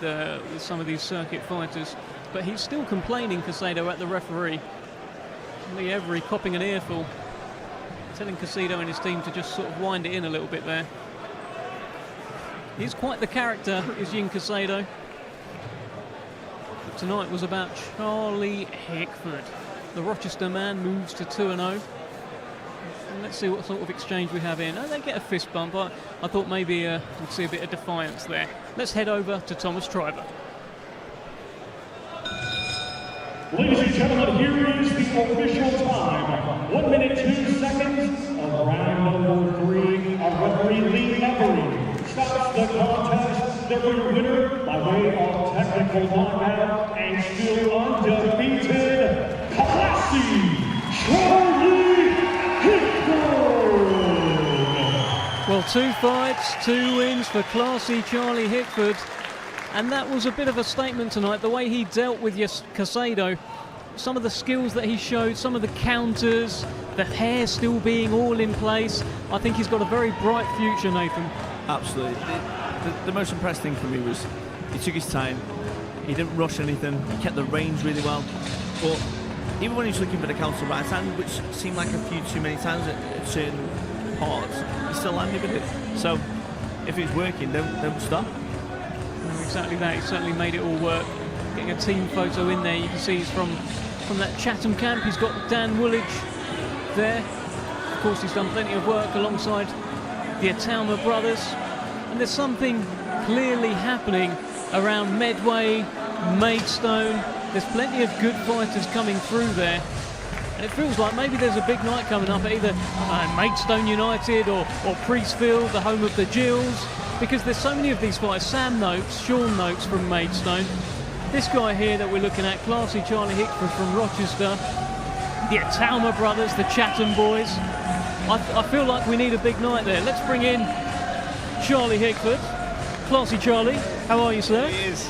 some of these circuit fighters. But he's still complaining, Caicedo, at the referee. Lee Every copping an earful, telling Caicedo and his team to just sort of wind it in a little bit there. He's quite the character, is Caicedo. But tonight was about Charlie Hickford. The Rochester man moves to 2-0. And let's see what sort of exchange we have here. No, they get a fist bump. I thought maybe we'd see a bit of defiance there. Let's head over to Thomas Triber. Ladies and gentlemen, here is the official time. 1 minute, 2 seconds of round number 3. Our referee, Lee Every, stops the contest. The winner by way of technical knockout and still undefeated, Classy Charlie Hickford. Well, 2 fights, 2 wins for Classy Charlie Hickford. And that was a bit of a statement tonight, the way he dealt with Caicedo. Some of the skills that he showed, some of the counters, the hair still being all in place. I think he's got a very bright future, Nathan. Absolutely. The most impressive thing for me was he took his time. He didn't rush anything. He kept the range really well. But even when he was looking for the counter right hand, which seemed like a few too many times at certain parts, he still landed with it. So if it's working, don't stop. Exactly that. He certainly made it all work. Getting a team photo in there. You can see he's from that Chatham camp. He's got Dan Woolwich there. Of course, he's done plenty of work alongside the Itauma brothers. And there's something clearly happening around Medway, Maidstone. There's plenty of good fighters coming through there. And it feels like maybe there's a big night coming up at either Maidstone United or Priestfield, the home of the Gills. Because there's so many of these fighters. Sam Noakes, Sean Noakes from Maidstone. This guy here that we're looking at, Classy Charlie Hickford from Rochester. The Itauma brothers, the Chatham boys. I feel like we need a big night there. Let's bring in Charlie Hickford. Classy Charlie, how are you, sir? He is.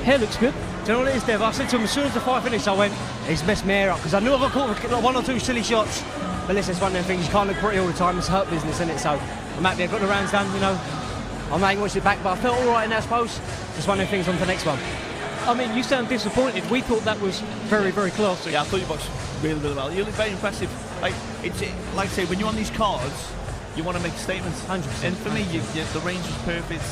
Hair looks good. Do you know what it is, Dev? I said to him as soon as the fight finished, I went, he's messed my hair up, because I knew I got caught with 1 or 2 silly shots. But listen, it's one of them things, you can't look pretty all the time, it's hurt business, isn't it? So I'm happy I got the rounds done, you know. I may watch it back, but I felt all right in that, I suppose. Just one of them things on to the next one. I mean, you sound disappointed. We thought that was very, very classy. Yeah, I thought you boxed really, really well. You look very impressive. Like I say, when you're on these cards, you want to make statements. 100%. And for me, the range was perfect.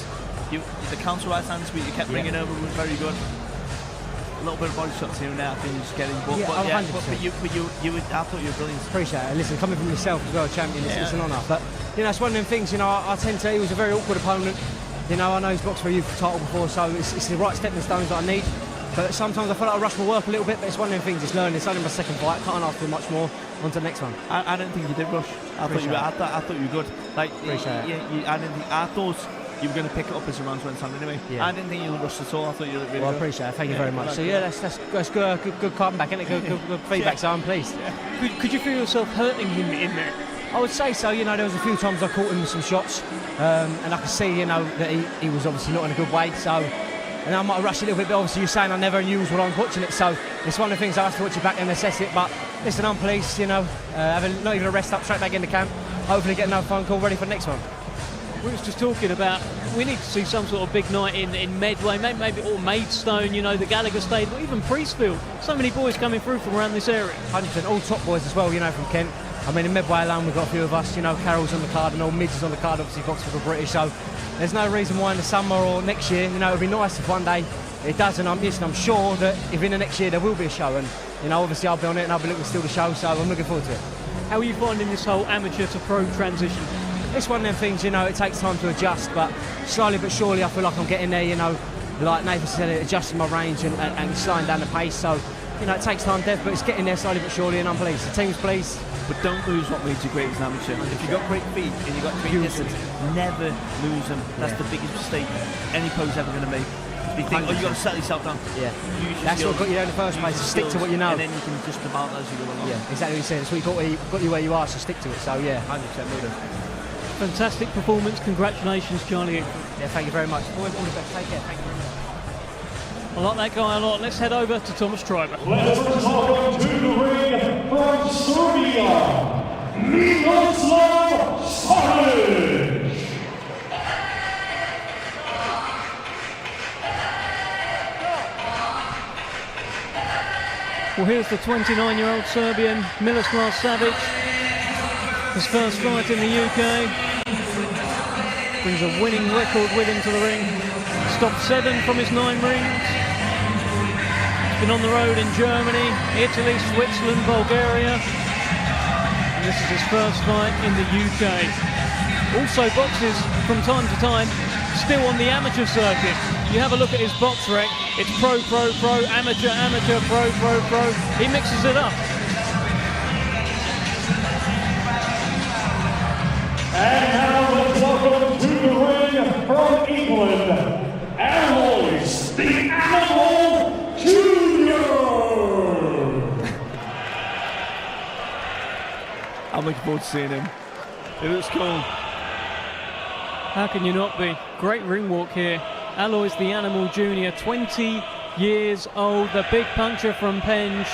The counter right hand speed you kept bringing over was very good. A little bit of body shots here and there, I think, just getting. But I thought you were brilliant. Appreciate it. Listen, coming from yourself as well, champion, it's an honour. But you know, it's one of them things. You know, I tend to. He was a very awkward opponent. You know, I know he's boxed for a youth title before, so it's the right stepping stones that I need. But sometimes I feel like I rush my work a little bit. But it's one of them things. It's learning. It's only my second fight. Can't ask for much more. On to the next one. I don't think you did rush. I thought you were good. Like, appreciate it. I thought you were going to pick it up as the rounds went on anyway. Yeah. I didn't think you rushed at all. I thought you looked really well, good. I appreciate it. Thank you very much. So yeah, that's good comeback, isn't it? Good feedback. So I'm pleased. Could you feel yourself hurting him in there? I would say so. You know, there was a few times I caught him with some shots, and I could see, you know, that he was obviously not in a good way. So, and I might have rushed a little bit. But obviously, you're saying I never used when I'm watching it. So it's one of the things I have to watch it back and assess it. But listen, I'm pleased. You know, having not even a rest up, straight back into camp. Hopefully, get another phone call ready for the next one. We was just talking about we need to see some sort of big night in Medway, maybe or Maidstone, you know, the Gallagher Stadium, or even Priestfield. So many boys coming through from around this area. 100%, all top boys as well, you know, from Kent. I mean, in Medway alone, we've got a few of us, you know, Carol's on the card and all Mids is on the card, obviously boxing for British. So there's no reason why in the summer or next year, you know, it'd be nice if one day it does, and I'm sure that if in the next year there will be a show, and you know, obviously I'll be on it and I'll be looking to steal the show, so I'm looking forward to it. How are you finding this whole amateur to pro transition? It's one of them things, you know, it takes time to adjust, but slowly but surely I feel like I'm getting there, you know, like Nathan said, adjusting my range and slowing down the pace, so, you know, it takes time, Dev, but it's getting there slowly but surely, and I'm pleased. The team's pleased. But don't lose what made you great as an amateur. If you've got great feet and you've got great distance, never lose them. That's the biggest mistake any pro's ever going to make. You think, oh, you've got to settle yourself down. Yeah. That's what got you there in the first place, to stick to what you know. And then you can just develop as you go along. Yeah, exactly what you said. That's what got you where you are, so stick to it. So, yeah, 100% will do. Fantastic performance. Congratulations, Charlie. Yeah, thank you very much. All the best. Take care. Thank you very much. I like that guy a lot. Let's head over to Thomas Treiber. Let's welcome to the ring from Serbia, Milosav Savic. Well, here's the 29-year-old Serbian, Miloslav Savic. His first fight in the UK. Brings a winning record with him to the ring. Stopped 7 from his 9 rings. He's been on the road in Germany, Italy, Switzerland, Bulgaria. And this is his first fight in the UK. Also boxes from time to time, still on the amateur circuit. You have a look at his box rec. It's pro, amateur, amateur, pro. He mixes it up. And now let's welcome to the ring from England, Aloys, the Animal Junior. I'm looking forward to seeing him. It looks cool. How can you not be? Great ring walk here. Aloys the Animal Junior, 20 years old, the big puncher from Penge.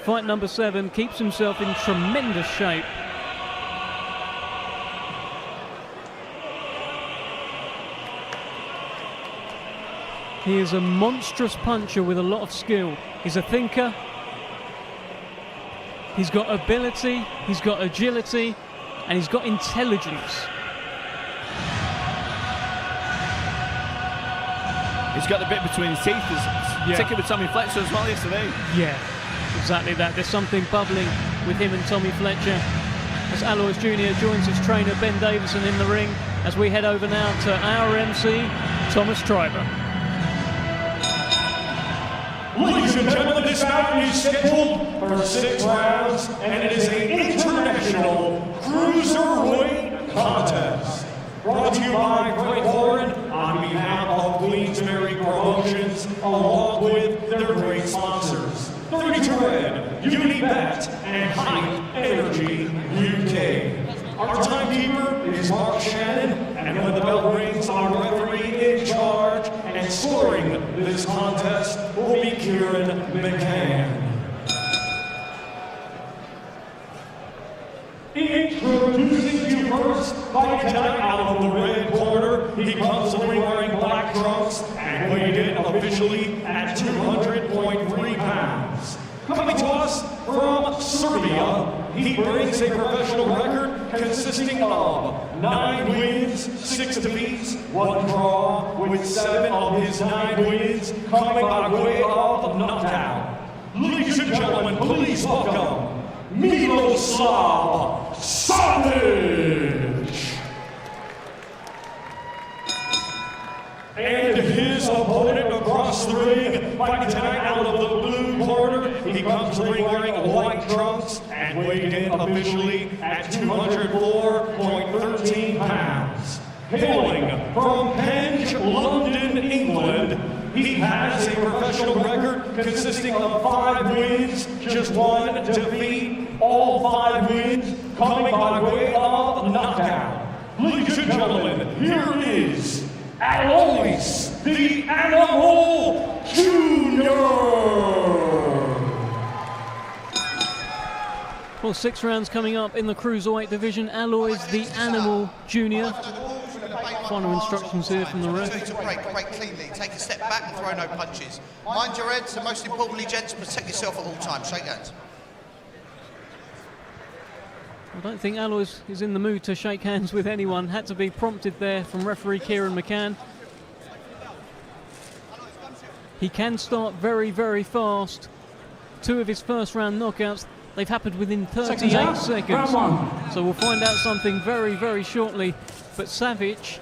Fight number 7, keeps himself in tremendous shape. He is a monstrous puncher with a lot of skill. He's a thinker. He's got ability, he's got agility, and he's got intelligence. He's got the bit between his teeth. Particularly with Tommy Fletcher as well yesterday. Yeah, exactly that. There's something bubbling with him and Tommy Fletcher. As Aloys Junior joins his trainer Ben Davidson in the ring, as we head over now to our MC, Thomas Treiber. Ladies and gentlemen, this bout is scheduled for 6 rounds, and it is an international cruiserweight contest. Brought to you by Greg Warren on behalf of Queensberry Promotions, along with their great sponsors, 32 Red, Unibet, and High Energy UK. Our timekeeper is Mark Shannon, and when the bell rings, our referee in charge and scoring this contest will be Kieran McCann. Introducing you first, fighting tonight out of the red corner. He comes to the ring wearing black trunks and weighed in officially at 200.3 pounds. Coming to us from Serbia, he brings a professional record consisting of 9 wins, 6 defeats, 1 draw, with 7 of his 9 wins coming by way of knockout. Ladies and gentlemen, please welcome Milosav Savic. And his opponent across the ring, fighting tonight out of the blue corner. He comes to the ring wearing white trunks and weighed in officially at 204.13 pounds. Hailing from Penge, London, England, he has a professional record consisting of 5 wins, just 1 defeat, all 5 wins coming by way of knockout. Ladies and gentlemen, here is Aloys, the Animal Junior. Well, 6 rounds coming up in the cruiserweight division. Aloys the Animal Junior. Final instructions here from the ref. Break cleanly, take a step back and throw no punches. Mind your heads, and most importantly, gents, protect yourself at all times. Shake hands. I don't think Aloys is in the mood to shake hands with anyone. Had to be prompted there from referee Kieran McCann. He can start very, very fast. 2 of his first round knockouts, they've happened within 38 seconds. So we'll find out something very, very shortly. But Savic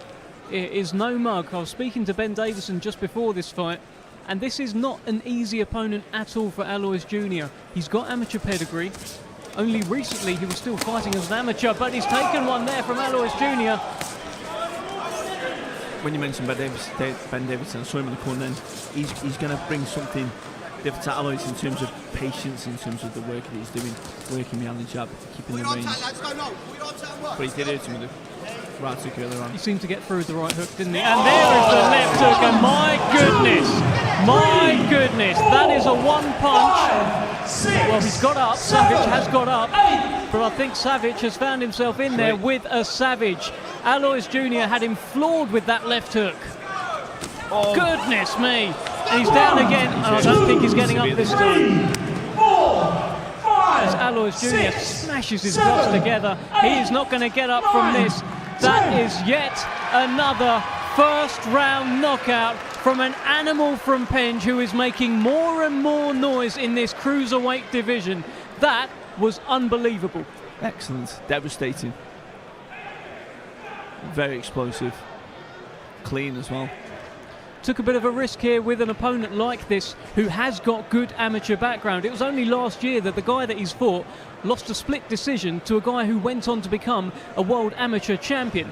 is no mug. I was speaking to Ben Davidson just before this fight, and this is not an easy opponent at all for Aloys Junior. He's got amateur pedigree. Only recently he was still fighting as an amateur, but he's taken one there from Aloys Junior. When you mentioned Ben Davidson, I saw him in the corner then. He's going to bring something different to Aloys in terms of patience, in terms of the work that he's doing, working behind the jab, keeping the range. But he did hurt him with the right hook earlier on. He seemed to get through the right hook, didn't he? And there is the left hook, and my goodness, that is a one punch. Well, he's got up, Savic has got up, but I think Savic has found himself in there with a savage. Aloys Junior had him floored with that left hook. Oh. Goodness me! And he's down again, and I don't think he's getting up this time. As Aloys Junior smashes his gloves together, he is not going to get up from this. That is yet another first round knockout from an animal from Penge who is making more and more noise in this cruiserweight division. That was unbelievable. Excellent. Devastating. Very explosive. Clean as well. Took a bit of a risk here with an opponent like this who has got good amateur background. It was only last year that the guy that he's fought lost a split decision to a guy who went on to become a world amateur champion.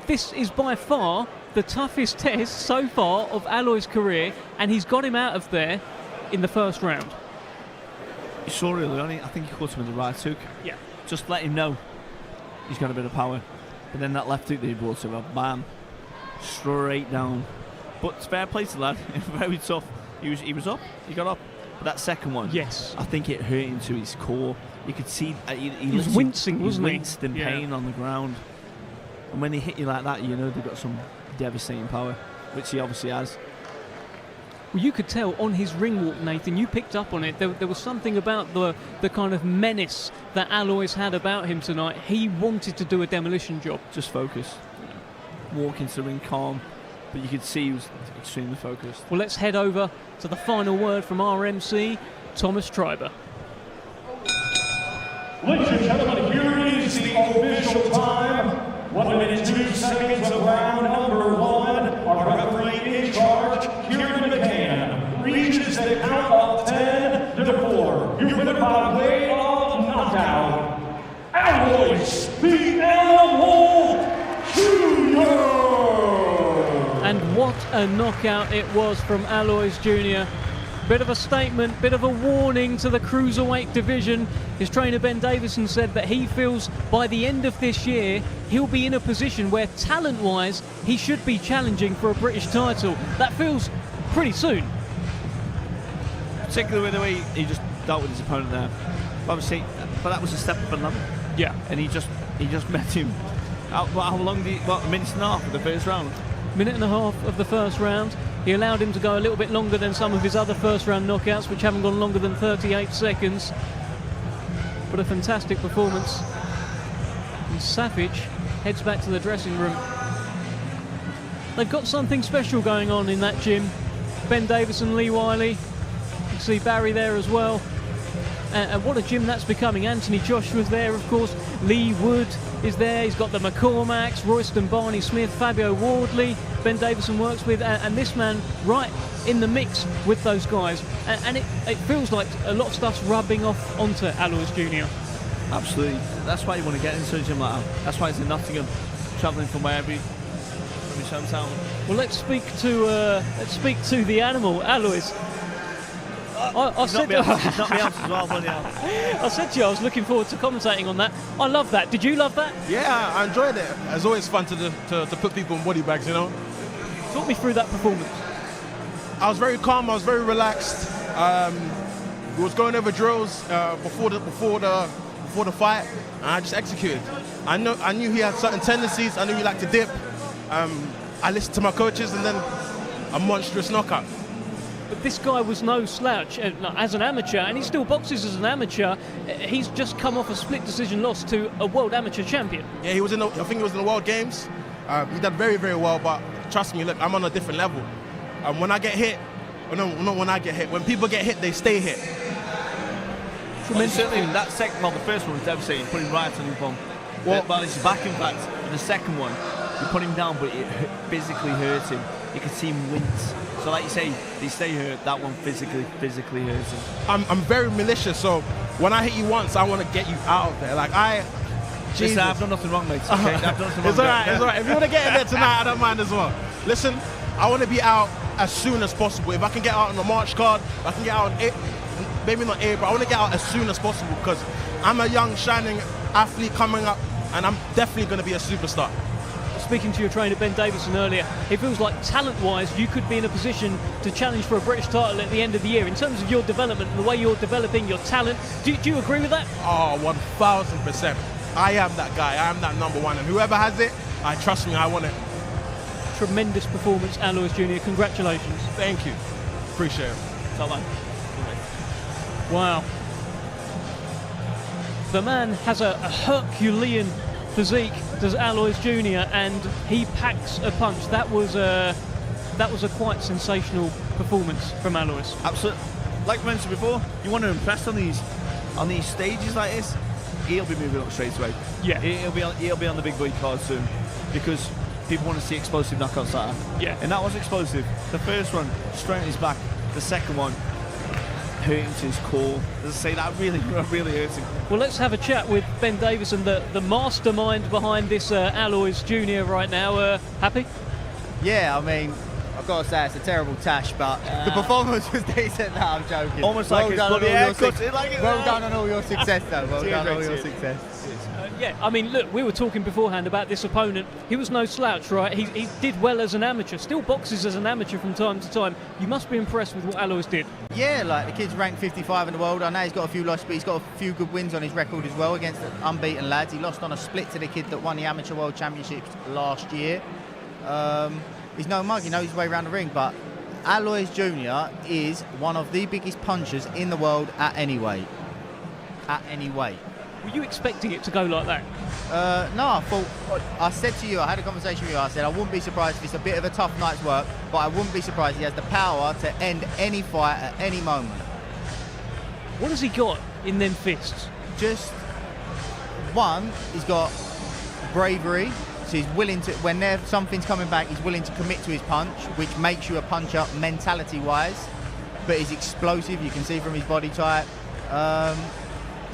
This is by far the toughest test so far of Aloys' career, and he's got him out of there in the first round. You saw earlier on, I think he caught him with the right hook. Yeah. Just let him know he's got a bit of power. But then that left hook that he brought to him, bam, straight down. But fair play to the lad, very tough. He was up, he got up. But that second one, yes, I think it hurt him to his core. You could see he was wincing, wasn't he? He winced in pain on the ground. And when they hit you like that, you know they've got some devastating power, which he obviously has. Well, you could tell on his ring walk, Nathan, you picked up on it. There was something about the kind of menace that Aloys had about him tonight. He wanted to do a demolition job. Just focus. Walk into the ring calm. But you could see he was extremely focused. Well, let's head over to the final word from our MC, Thomas Treiber. Ladies and gentlemen, here is the official time. 1 minute 2 seconds of round number 1. Our referee in charge, Kieran McCann, reaches the count of 10 to 4. You win by way of knockout. Aloys, the Animal Junior. And what a knockout it was from Aloys Junior. Bit of a statement, bit of a warning to the cruiserweight division. His trainer Ben Davidson said that he feels by the end of this year he'll be in a position where talent-wise he should be challenging for a British title. That feels pretty soon. Particularly with the way he just dealt with his opponent there. Obviously, but that was a step up another. Yeah. And he just met him. How long did a minute and a half of the first round? Minute and a half of the first round. He allowed him to go a little bit longer than some of his other first round knockouts, which haven't gone longer than 38 seconds. But a fantastic performance. And Savic heads back to the dressing room. They've got something special going on in that gym. Ben Davidson, Lee Wiley. You can see Barry there as well. And what a gym that's becoming. Anthony Joshua's there, of course. Lee Wood is there. He's got the McCormacks, Royston Barney Smith, Fabio Wardley, Ben Davidson works with, and this man right in the mix with those guys. And it feels like a lot of stuff's rubbing off onto Aloys Junior. Absolutely. That's why you want to get into a gym like that. That's why it's in Nottingham, travelling from wherever from his hometown. Well, let's speak to the animal, Aloys. I said to you, I was looking forward to commentating on that. I love that. Did you love that? Yeah, I enjoyed it. It's always fun to put people in body bags, you know. Talk me through that performance. I was very calm. I was very relaxed. We was going over drills before the fight, and I just executed. I knew he had certain tendencies. I knew he liked to dip. I listened to my coaches, and then a monstrous knockout. But this guy was no slouch as an amateur, and he still boxes as an amateur. He's just come off a split decision loss to a world amateur champion. Yeah, I think he was in the World Games. He did very, very well, but trust me, look, I'm on a different level. When I get hit, not when I get hit. When people get hit, they stay hit. Certainly that second, well, the first one was devastating, put him right on his bum. Well, he's back, in fact. The second one, you put him down, but it physically hurt him. You could see him wince. So, like you say, they stay hurt. That one physically hurts him. I'm very malicious, so when I hit you once, I want to get you out of there. Like Jesus. Listen, I've done nothing wrong, mate. Okay, I've done nothing wrong. It's all right. If you want to get in there tonight, I don't mind as well. Listen, I want to be out as soon as possible. If I can get out on the March card, I can get out on it. Maybe not April. I want to get out as soon as possible because I'm a young, shining athlete coming up, and I'm definitely going to be a superstar. Speaking to your trainer Ben Davidson earlier, it feels like talent-wise you could be in a position to challenge for a British title at the end of the year. In terms of your development and the way you're developing your talent, do you agree with that? Oh, 1,000%. I am that guy. I am that number one, and whoever has it, trust me, I want it. Tremendous performance, Aloys Junior. Congratulations. Thank you. Appreciate it. So, man. Wow. The man has a Herculean physique, does Aloys Junior, and he packs a punch. That was a quite sensational performance from Aloys. Absolutely. Like I mentioned before, you want to impress on these stages like this. He'll be moving up straight away. Yeah. He'll be on the big boy card soon because people want to see explosive knockouts like that. Yeah. And that was explosive. The first one, straight on his back. The second one, hurt him to his core. As I say, that really hurt him. Well, let's have a chat with Ben Davidson, the mastermind behind this Aloys Junior right now. Happy? Yeah, I mean, I've got to say it's a terrible tash, but the performance was decent. No, I'm joking. Almost well like done it's well done on all your success, though. Well done on all your success. Yeah, I mean, look, we were talking beforehand about this opponent. He was no slouch, right? He did well as an amateur, still boxes as an amateur from time to time. You must be impressed with what Aloys did. Yeah, like the kid's ranked 55 in the world. I know he's got a few losses, but he's got a few good wins on his record as well against unbeaten lads. He lost on a split to the kid that won the Amateur World Championships last year. He's no mug, he knows his way around the ring, but Aloys Junior is one of the biggest punchers in the world at any weight. At any weight. Were you expecting it to go like that? No, I said to you, I had a conversation with you, I said I wouldn't be surprised if it's a bit of a tough night's work, but I wouldn't be surprised he has the power to end any fight at any moment. What has he got in them fists? Just one, he's got bravery, so he's willing to, when something's coming back, he's willing to commit to his punch, which makes you a puncher mentality-wise, but he's explosive, you can see from his body type.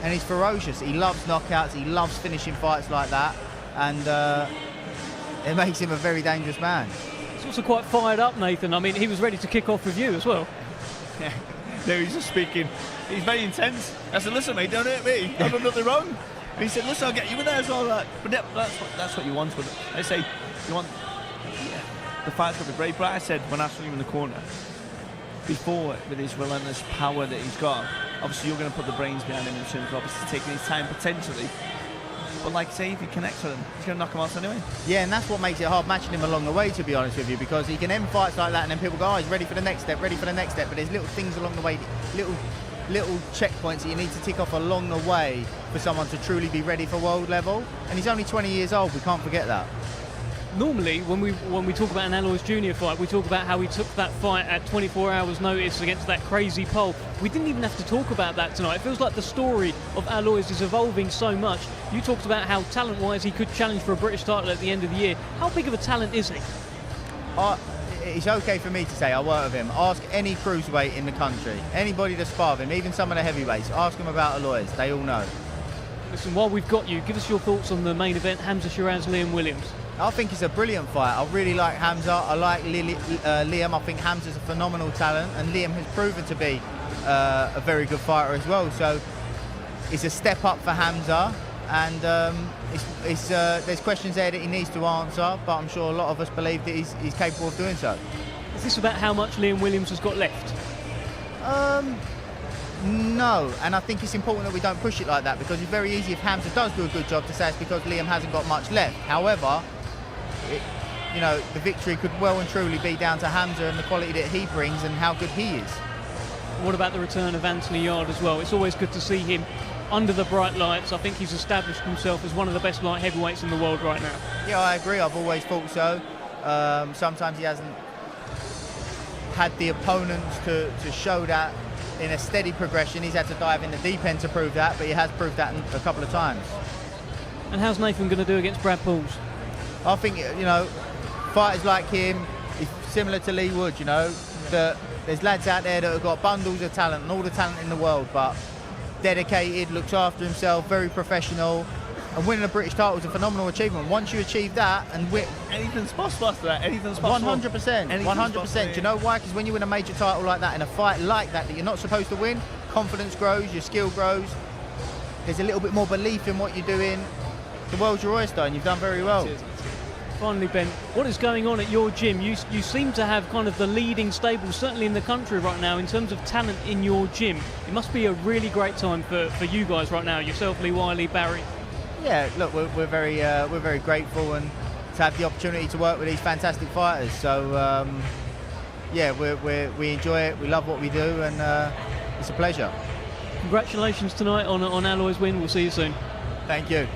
And he's ferocious. He loves knockouts. He loves finishing fights like that, and it makes him a very dangerous man. He's also quite fired up, Nathan. I mean, he was ready to kick off with you as well. Yeah. No, he's just speaking. He's very intense. I said, "Listen, mate, don't hurt me. I've done nothing wrong." And he said, "Listen, I'll get you in there as well." But that's what you want. But I say, you want the fight's got to be brave. But I said when I saw him in the corner before, with his relentless power that he's got. Obviously, you're going to put the brains behind him in terms of obviously taking his time potentially. But like I say, if he connects with him, he's going to knock him out anyway. Yeah, and that's what makes it hard matching him along the way, to be honest with you, because he can end fights like that and then people go, oh, he's ready for the next step, ready for the next step. But there's little things along the way, little checkpoints that you need to tick off along the way for someone to truly be ready for world level. And he's only 20 years old, we can't forget that. Normally, when we talk about an Aloys Junior fight, we talk about how he took that fight at 24 hours notice against that crazy pole. We didn't even have to talk about that tonight. It feels like the story of Aloys is evolving so much. You talked about how talent-wise he could challenge for a British title at the end of the year. How big of a talent is he? It's okay for me to say, I work with him. Ask any cruiserweight in the country, anybody to spar with him, even some of the heavyweights. Ask them about Aloys, they all know. Listen, while we've got you, give us your thoughts on the main event, Hamzah Sheeraz, Liam Williams. I think it's a brilliant fight. I really like Hamzah. I like Liam. I think Hamzah's a phenomenal talent, and Liam has proven to be a very good fighter as well. So it's a step up for Hamzah, and there's questions there that he needs to answer, but I'm sure a lot of us believe that he's capable of doing so. Is this about how much Liam Williams has got left? No, and I think it's important that we don't push it like that, because it's very easy if Hamzah does do a good job to say it's because Liam hasn't got much left. However, the victory could well and truly be down to Hamzah and the quality that he brings and how good he is. What about the return of Anthony Yarde as well? It's always good to see him under the bright lights. I think he's established himself as one of the best light heavyweights in the world right now. Yeah, I agree. I've always thought so. Sometimes he hasn't had the opponents to show that in a steady progression. He's had to dive in the deep end to prove that, but he has proved that a couple of times. And how's Nathan going to do against Brad Pauls? I think, fighters like him, is similar to Lee Wood, that there's lads out there that have got bundles of talent and all the talent in the world, but dedicated, looks after himself, very professional. And winning a British title is a phenomenal achievement. Once you achieve that and win, anything's possible after that. Anything's possible. 100%. 100%. Do you know why? Because when you win a major title like that in a fight like that you're not supposed to win, confidence grows, your skill grows. There's a little bit more belief in what you're doing. The world's your oyster, and you've done very well. Finally, Ben, what is going on at your gym? You seem to have kind of the leading stable, certainly in the country right now, in terms of talent in your gym. It must be a really great time for you guys right now, yourself, Lee Wiley, Barry. Yeah, look, we're very grateful and to have the opportunity to work with these fantastic fighters. So, we enjoy it. We love what we do, and it's a pleasure. Congratulations tonight on Aloys' win. We'll see you soon. Thank you.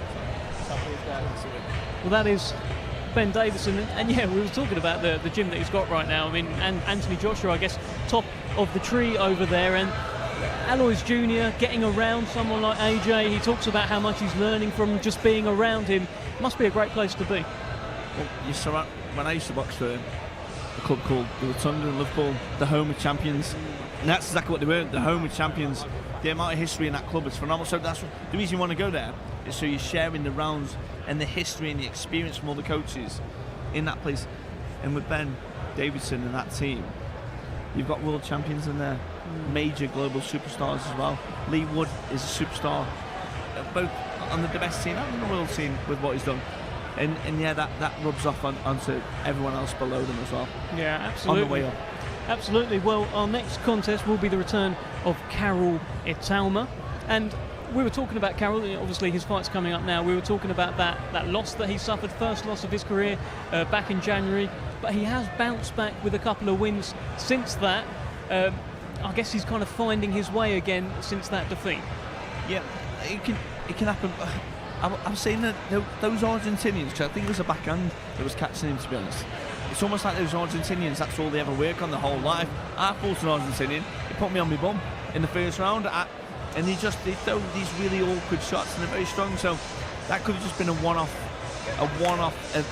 Well, that is Ben Davidson, and yeah, we were talking about the gym that he's got right now. I mean, and Anthony Joshua, I guess, top of the tree over there, and Aloys Junior getting around someone like AJ. He talks about how much he's learning from just being around him. Must be a great place to be. Well, when I used to box for a club called the Rotunda in Liverpool, the home of champions, and that's exactly what they were, the home of champions. The amount of history in that club is phenomenal. So that's the reason you want to go there, is so you're sharing the rounds and the history and the experience from all the coaches in that place. And with Ben Davidson and that team, you've got world champions in there, major global superstars as well. Lee Wood is a superstar, both on the domestic scene and on the world scene with what he's done. And yeah, that rubs off onto everyone else below them as well. Yeah, absolutely. On the way up. Absolutely. Well, our next contest will be the return of Karol Itauma. And we were talking about Karol, obviously his fight's coming up now. We were talking about that loss that he suffered, first loss of his career back in January. But he has bounced back with a couple of wins since that. I guess he's kind of finding his way again since that defeat. Yeah, it can happen. I'm saying that those Argentinians, because I think it was a backhand that was catching him, to be honest. It's almost like those Argentinians, that's all they ever work on their whole life. I fought an Argentinian, he put me on my bum in the first round, and they throw these really awkward shots and they're very strong, so that could have just been a one-off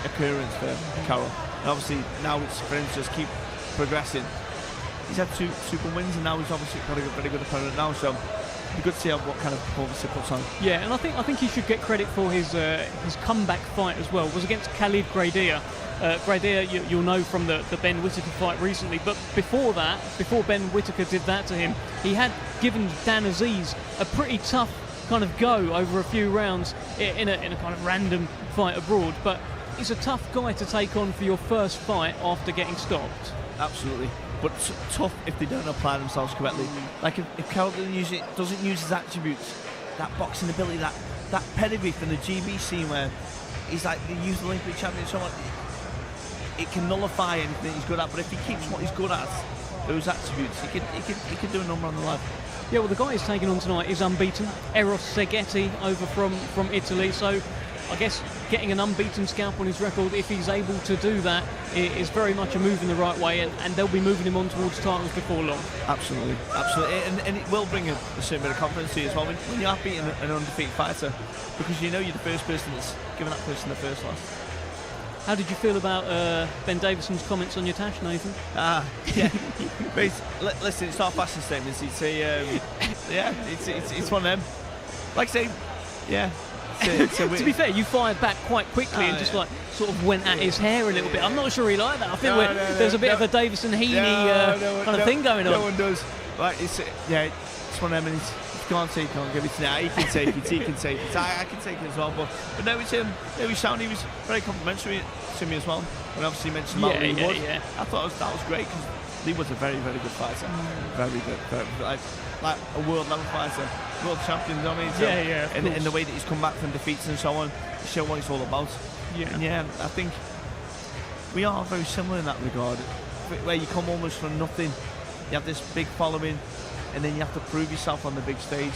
occurrence for Karol. And obviously now it's for him to just keep progressing. He's had two super wins, and now he's obviously got a very good opponent now, so it'd be good to see what kind of performance he puts on. Yeah, and I think he should get credit for his comeback fight as well. It was against Khalid Graidia. Graidia, you'll know from the Ben Whittaker fight recently, but before that, before Ben Whittaker did that to him, he had given Dan Aziz a pretty tough kind of go over a few rounds in a kind of random fight abroad. But he's a tough guy to take on for your first fight after getting stopped. Absolutely. But tough if they don't apply themselves correctly. Like if Karol doesn't use his attributes, that boxing ability, that pedigree from the GB scene where he's like the youth Olympic champion and so on, it can nullify anything he's good at. But if he keeps what he's good at, those attributes, he could do a number on the life. Yeah, well, the guy he's taking on tonight is unbeaten, Eros Seghetti over from Italy. So I guess getting an unbeaten scalp on his record, if he's able to do that, is very much a move in the right way, and they'll be moving him on towards titles before long. Absolutely. And it will bring a certain bit of confidence to you as well when you are beating an undefeated fighter, because you know you're the first person that's given that person the first loss. How did you feel about Ben Davidson's comments on your tash, Nathan? Yeah. Listen, it's not fashion statements. It's it's one of them. Like I say, yeah. To be fair, you fired back quite quickly and just like sort of went at his hair a little bit. I'm not sure he liked that. I think there's a bit of a Davison Heaney kind of thing going on. No one does. Right, it's one of them, and if you can't take it, can't give it to now. He can take it. He can take it. I can take it as well. But no, it's him. He was very complimentary to me as well. When obviously mentioned about Lee Wood. Yeah. I thought that was great because Lee Wood's a very, very good fighter. Very good. Like a world level fighter, world champion. You know what I mean? So, and the way that he's come back from defeats and so on, to show what it's all about. Yeah, I think we are very similar in that regard. Where you come almost from nothing, you have this big following, and then you have to prove yourself on the big stage.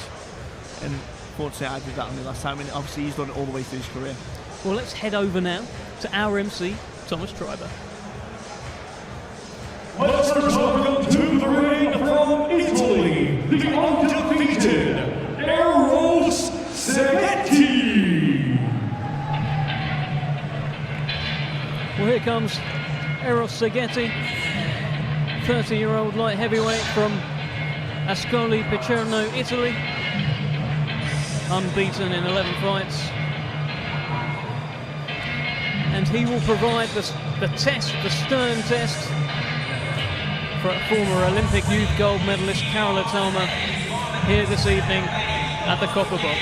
And fortunately, I did that on the last time, and obviously he's done it all the way through his career. Well, let's head over now to our MC, Thomas Treiber. Let's comes Eros Seghetti, 30-year-old light heavyweight from Ascoli Piceno, Italy. Unbeaten in 11 fights. And he will provide the test, the stern test, for former Olympic youth gold medalist Karol Itauma here this evening at the Copper Box.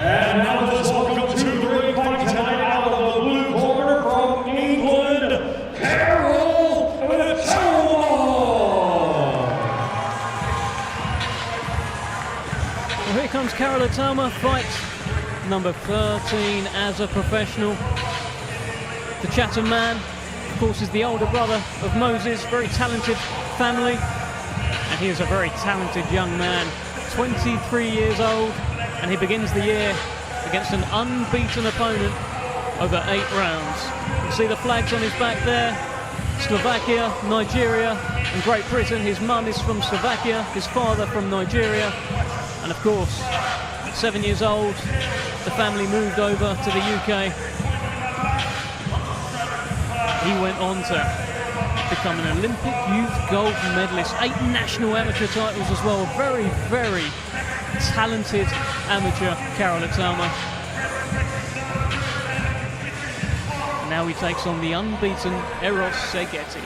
And now let's welcome to the ring fight tonight out of the blue corner from England, Karol Itauma. Well, here comes Karol Itauma, fight number 13 as a professional. The Chatham man, of course, is the older brother of Moses, very talented family, and he is a very talented young man, 23 years old, and he begins the year against an unbeaten opponent over 8 rounds. You can see the flags on his back there, Slovakia, Nigeria, and Great Britain. His mum is from Slovakia, his father from Nigeria, and of course, at 7 years old, the family moved over to the UK. He went on to become an Olympic youth gold medalist, 8 national amateur titles as well. Very, very talented amateur, Karol Itauma. Now he takes on the unbeaten Eros Seghetti.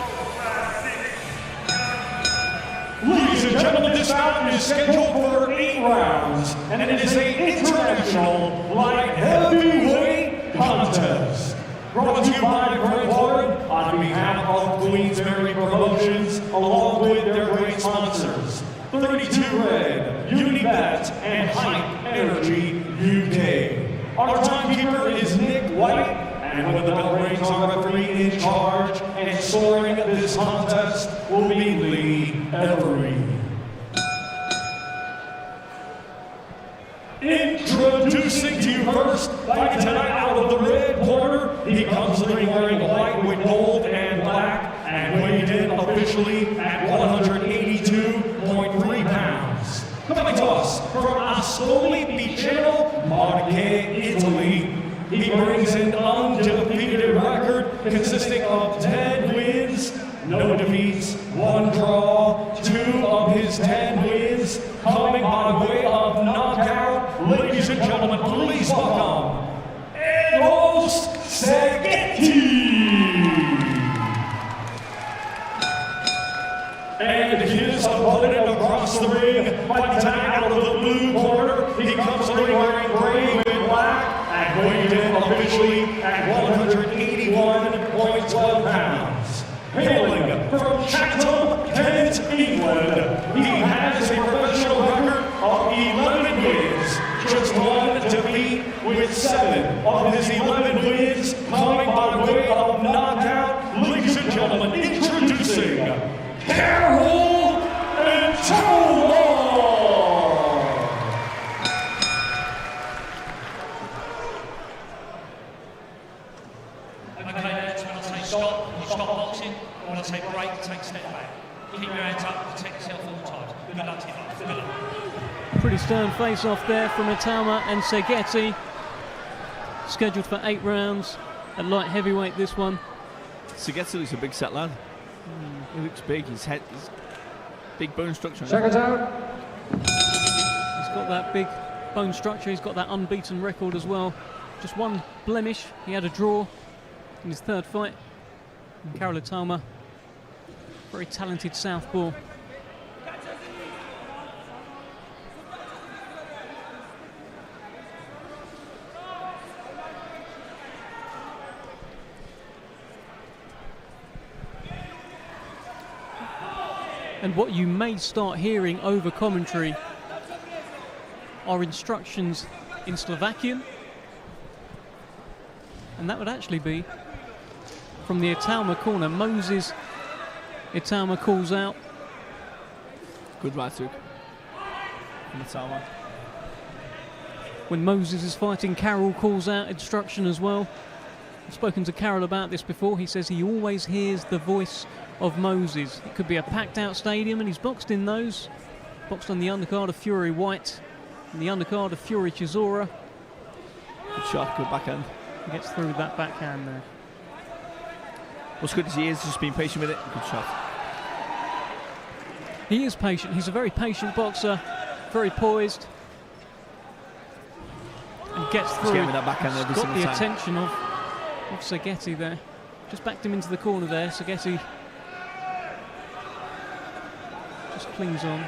Ladies and gentlemen, this bout is scheduled for 8 rounds, and it is an international light heavyweight contest. Brought to you by Greg Lord on behalf of Queensberry Promotions, along with their great sponsors, 32 Red, Unibet, and Hype Energy UK. Our timekeeper is Nick White, and when the bell rings, our referee in charge and scoring this contest will be Lee Every. Introducing to you first, fighting tonight out of the red corner, he comes to the ring wearing white with gold and black, and weighed in officially at 182.3 pounds. Coming to us from Ascoli Piceno, Marche, Italy, he brings an undefeated record consisting of 10 wins, no defeats, 1 draw, 2 of his 10 wins coming by way of knockout. Ladies and gentlemen, please welcome Eros Seghetti. And his opponent across the ring, fighting tonight out of the blue corner, he comes to the ring wearing gray and black, and weighed in officially at 181.12 pounds. Hailing from Chatham, Kent, England, he has a professional record of 11 wins, just 1 defeat, with 7 of his 11 wins coming by way of knockout. Ladies and gentlemen, introducing Karol Itauma. Okay, that's when I say stop, you stop boxing. When I say break, take a step back. Keep your hands up, protect yourself all the time. Good luck to you. Good luck. Pretty stern face-off there from Itauma and Seghetti. Scheduled for 8 rounds at light heavyweight, this one. Seghetti looks a big set lad. He looks big. His head, his big bone structure. Check it out. He's got that big bone structure. He's got that unbeaten record as well. Just 1 blemish. He had a draw in his 3rd fight. And Karol Itauma, very talented southpaw. And what you may start hearing over commentary are instructions in Slovakian. And that would actually be from the Itauma corner. Moses Itauma calls out. Good right hook from Itauma. When Moses is fighting, Karol calls out instruction as well. I've spoken to Karol about this before. He says he always hears the voice of Moses. It could be a packed out stadium, and he's boxed in those, Boxed on the undercard of Fury White and the undercard of Fury Chisora. Good shot, good backhand. He gets through with that backhand there. What's good is he is just being patient with it. Good shot. He is patient. He's a very patient boxer, very poised. And gets through. He's getting with that backhand every got single the time. attention of Seghetti there. Just backed him into the corner there. Seghetti just clings on.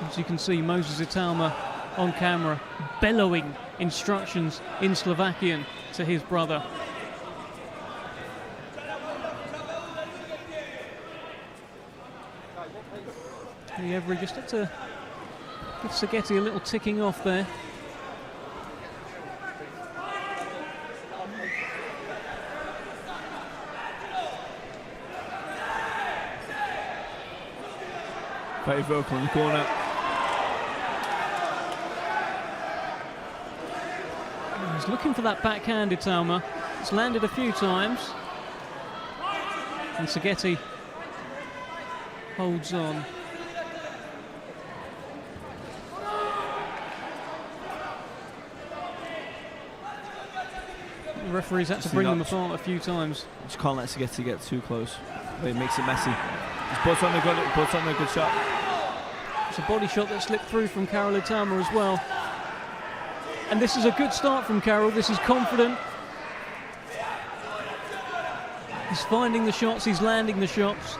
As you can see, Moses Itauma on camera bellowing instructions in Slovakian to his brother. Every just had to give Seghetti a little ticking off there. Very vocal in the corner. He's looking for that backhand, Itauma. It's landed a few times. And Seghetti holds on. The referee's had to bring them apart a few times. Just can't let Seghetti get too close. It makes it messy. He's put on a good shot. It's a body shot that slipped through from Karol Itauma as well. And this is a good start from Karol. This is confident. He's finding the shots, he's landing the shots.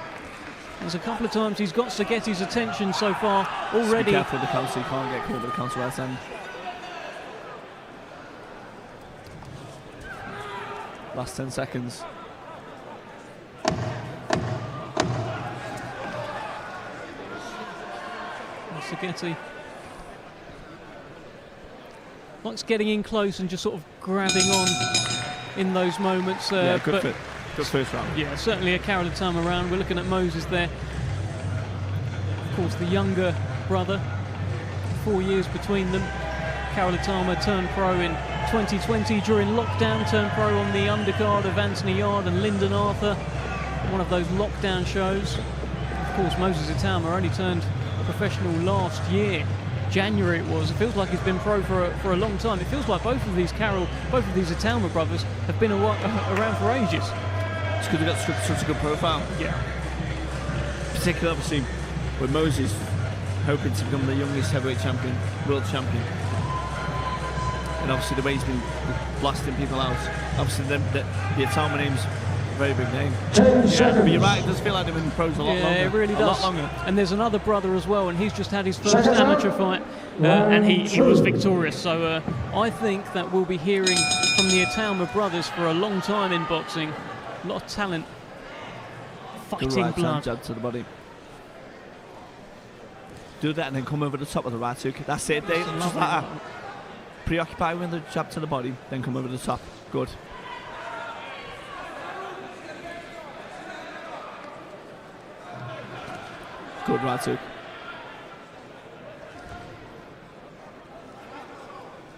There's a couple of times he's got Seghetti's attention so far already. Be careful with the counter, you can't get caught with the counter right hand. Last 10 seconds. Seghetti likes getting in close and just sort of grabbing on in those moments. Yeah, good first round. Yeah, certainly a Karol Itauma round. We're looking at Moses there. Of course, the younger brother, 4 years between them. Karol Itauma turned pro in 2020 during lockdown, turned pro on the undercard of Anthony Yard and Lyndon Arthur, one of those lockdown shows. Of course, Moses Itauma only turned professional last year, January it was. It feels like he's been pro for a long time. It feels like both of these Itauma brothers have been around for ages. It's because they've got such a good profile. Yeah. Particularly, obviously, with Moses hoping to become the youngest heavyweight champion, world champion. And obviously the way he's been blasting people out. Obviously the Itauma name's a very big name. But you're right, it does feel like they've been pros a lot longer. Yeah, it really does. A lot longer. And there's another brother as well, and he's just had his first amateur fight, and he was victorious. So I think that we'll be hearing from the Itauma brothers for a long time in boxing. A lot of talent, fighting blood. Jab to the body. Do that and then come over the top of the right hook. That's it, Dave. Just like that. Preoccupy with the jab to the body, then come over the top. Good. Good right hook.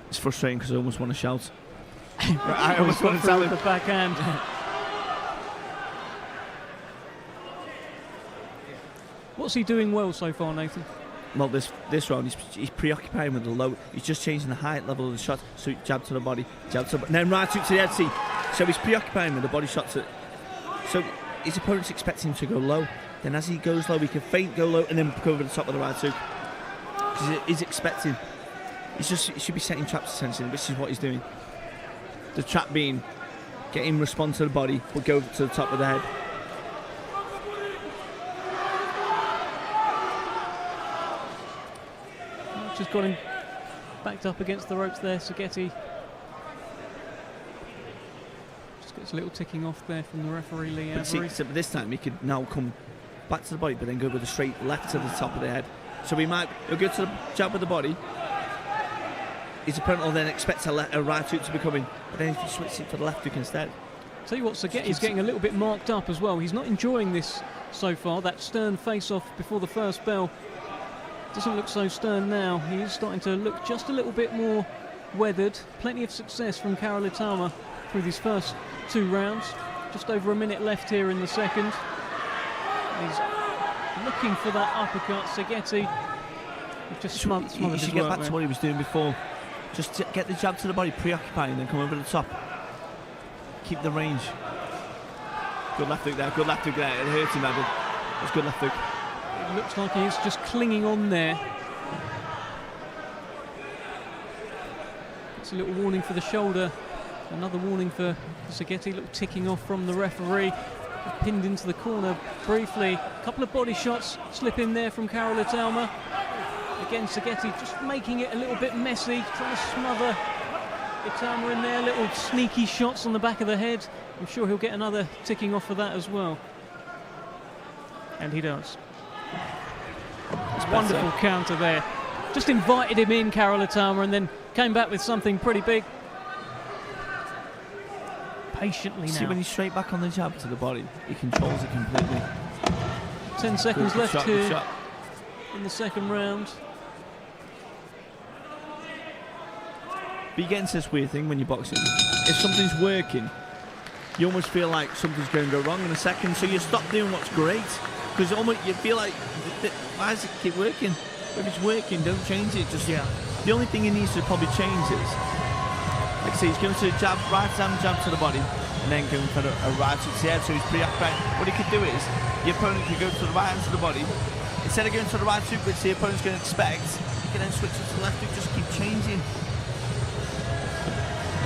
It's frustrating because I almost want to shout. I almost want to tell him. The backhand. What's he doing well so far, Nathan? Well, this round he's preoccupying with the low. He's just changing the height level of the shot. So jab to the body, and then right hook to the head. See, so he's preoccupying with the body shots. So his opponent's expecting him to go low. Then as he goes low, he can feint, go low, and then go over the top of the right hook. Because he's expecting. He should be setting traps essentially, which is what he's doing. The trap being get him respond to the body, but go to the top of the head. Just got him backed up against the ropes there, Seghetti. Just gets a little ticking off there from the referee, Lee Avery. But this time he could now come back to the body, but then go with a straight left to the top of the head. So he'll go to the jab with the body. His opponent will then expect a right hook to be coming, but then if he switches it to the left hook instead. Tell you what, Seghetti's getting a little bit marked up as well. He's not enjoying this so far. That stern face-off before the first bell doesn't look so stern now. He is starting to look just a little bit more weathered. Plenty of success from Karol Itauma through these first 2 rounds. Just over a minute left here in the second. He's looking for that uppercut. Seghetti just smothered He his should get work back there. to what he was doing before. Just to get the jab to the body, preoccupying, then come over the top. Keep the range. Good left hook there, good left hook there. It hurt him, Evan. It was good left hook. It looks like he's just clinging on there. It's a little warning for the shoulder. Another warning for Seghetti. Little ticking off from the referee. Pinned into the corner briefly. A couple of body shots slip in there from Karol Itauma. Again, Seghetti just making it a little bit messy, trying to smother Itauma in there. Little sneaky shots on the back of the head. I'm sure he'll get another ticking off for that as well. And he does. It's a wonderful counter there. Just invited him in, Karol Itauma, and then came back with something pretty big. Patiently now. See, when he's straight back on the jab to the body, he controls it completely. 10 seconds left shot, here shot. in the second round. But you get into this weird thing when you're boxing. If something's working, you almost feel like something's going to go wrong in a second, so you stop doing what's great. Because almost you feel like, why does it keep working? If it's working, don't change it. Just the only thing he needs to probably change is, like I say, he's going to jab, right hand jab to the body, and then going for a right hook to the head, so he's preoccupied. What he could do is, the opponent could go to the right hand to the body. Instead of going to the right hook, which the opponent's going to expect, he can then switch it to the left hook, just keep changing.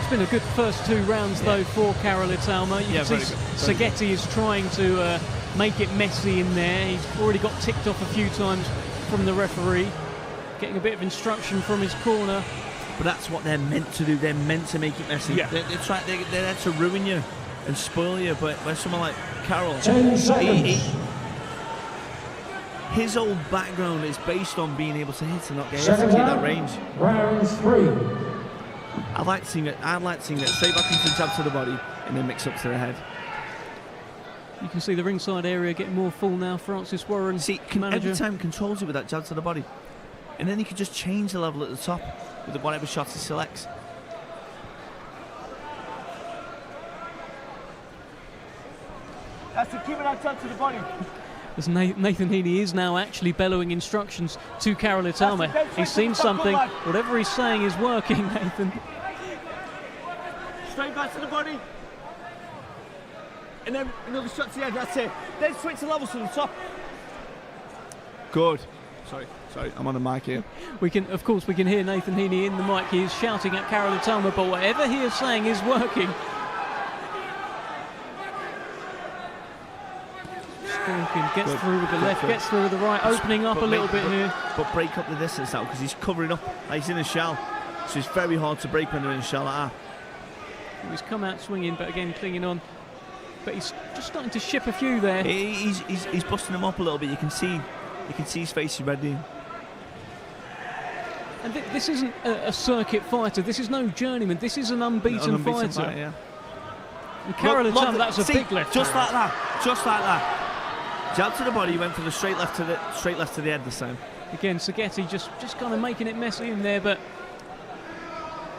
It's been a good first 2 rounds though for Karol Itauma. You can see Seghetti is trying to make it messy in there. He's already got ticked off a few times from the referee, getting a bit of instruction from his corner. But that's what they're meant to do. They're meant to make it messy. Yeah. They're there to ruin you and spoil you. But when someone like Karol, 10 seconds. his whole background is based on being able to hit and not get hit in that range. Round 3. I'd like to see it straight back into the jab to the body and then mix up to the head. You can see the ringside area getting more full now. Francis Warren, See, manager. every time controls it with that jab to the body, and then he can just change the level at the top with whatever shot he selects. That's to keep that jab to the body. As Nathan Heaney is now actually bellowing instructions to Karol Itauma. He's seen something. Whatever he's saying is working, Nathan. Straight back to the body. And then another shot to the head, that's it. Then switch the levels to the top. Good. Sorry, I'm on the mic here. Of course, we can hear Nathan Heaney in the mic. He is shouting at Karol Itauma, but whatever he is saying is working. Gets through with the left, gets through with the right, opening up a little bit here. But break up the distance now because he's covering up. Like he's in a shell, so it's very hard to break when they're in a shell like that. He's come out swinging, but again clinging on. But he's just starting to ship a few there. He's busting them up a little bit. You can see his face is ready. And this isn't a circuit fighter. This is no journeyman. This is an unbeaten fighter. Yeah. And Karol Itauma, that's a big left. Just like that. Jab to the body, he went for the straight left to the head this time. Again, Seghetti just kind of making it messy in there, but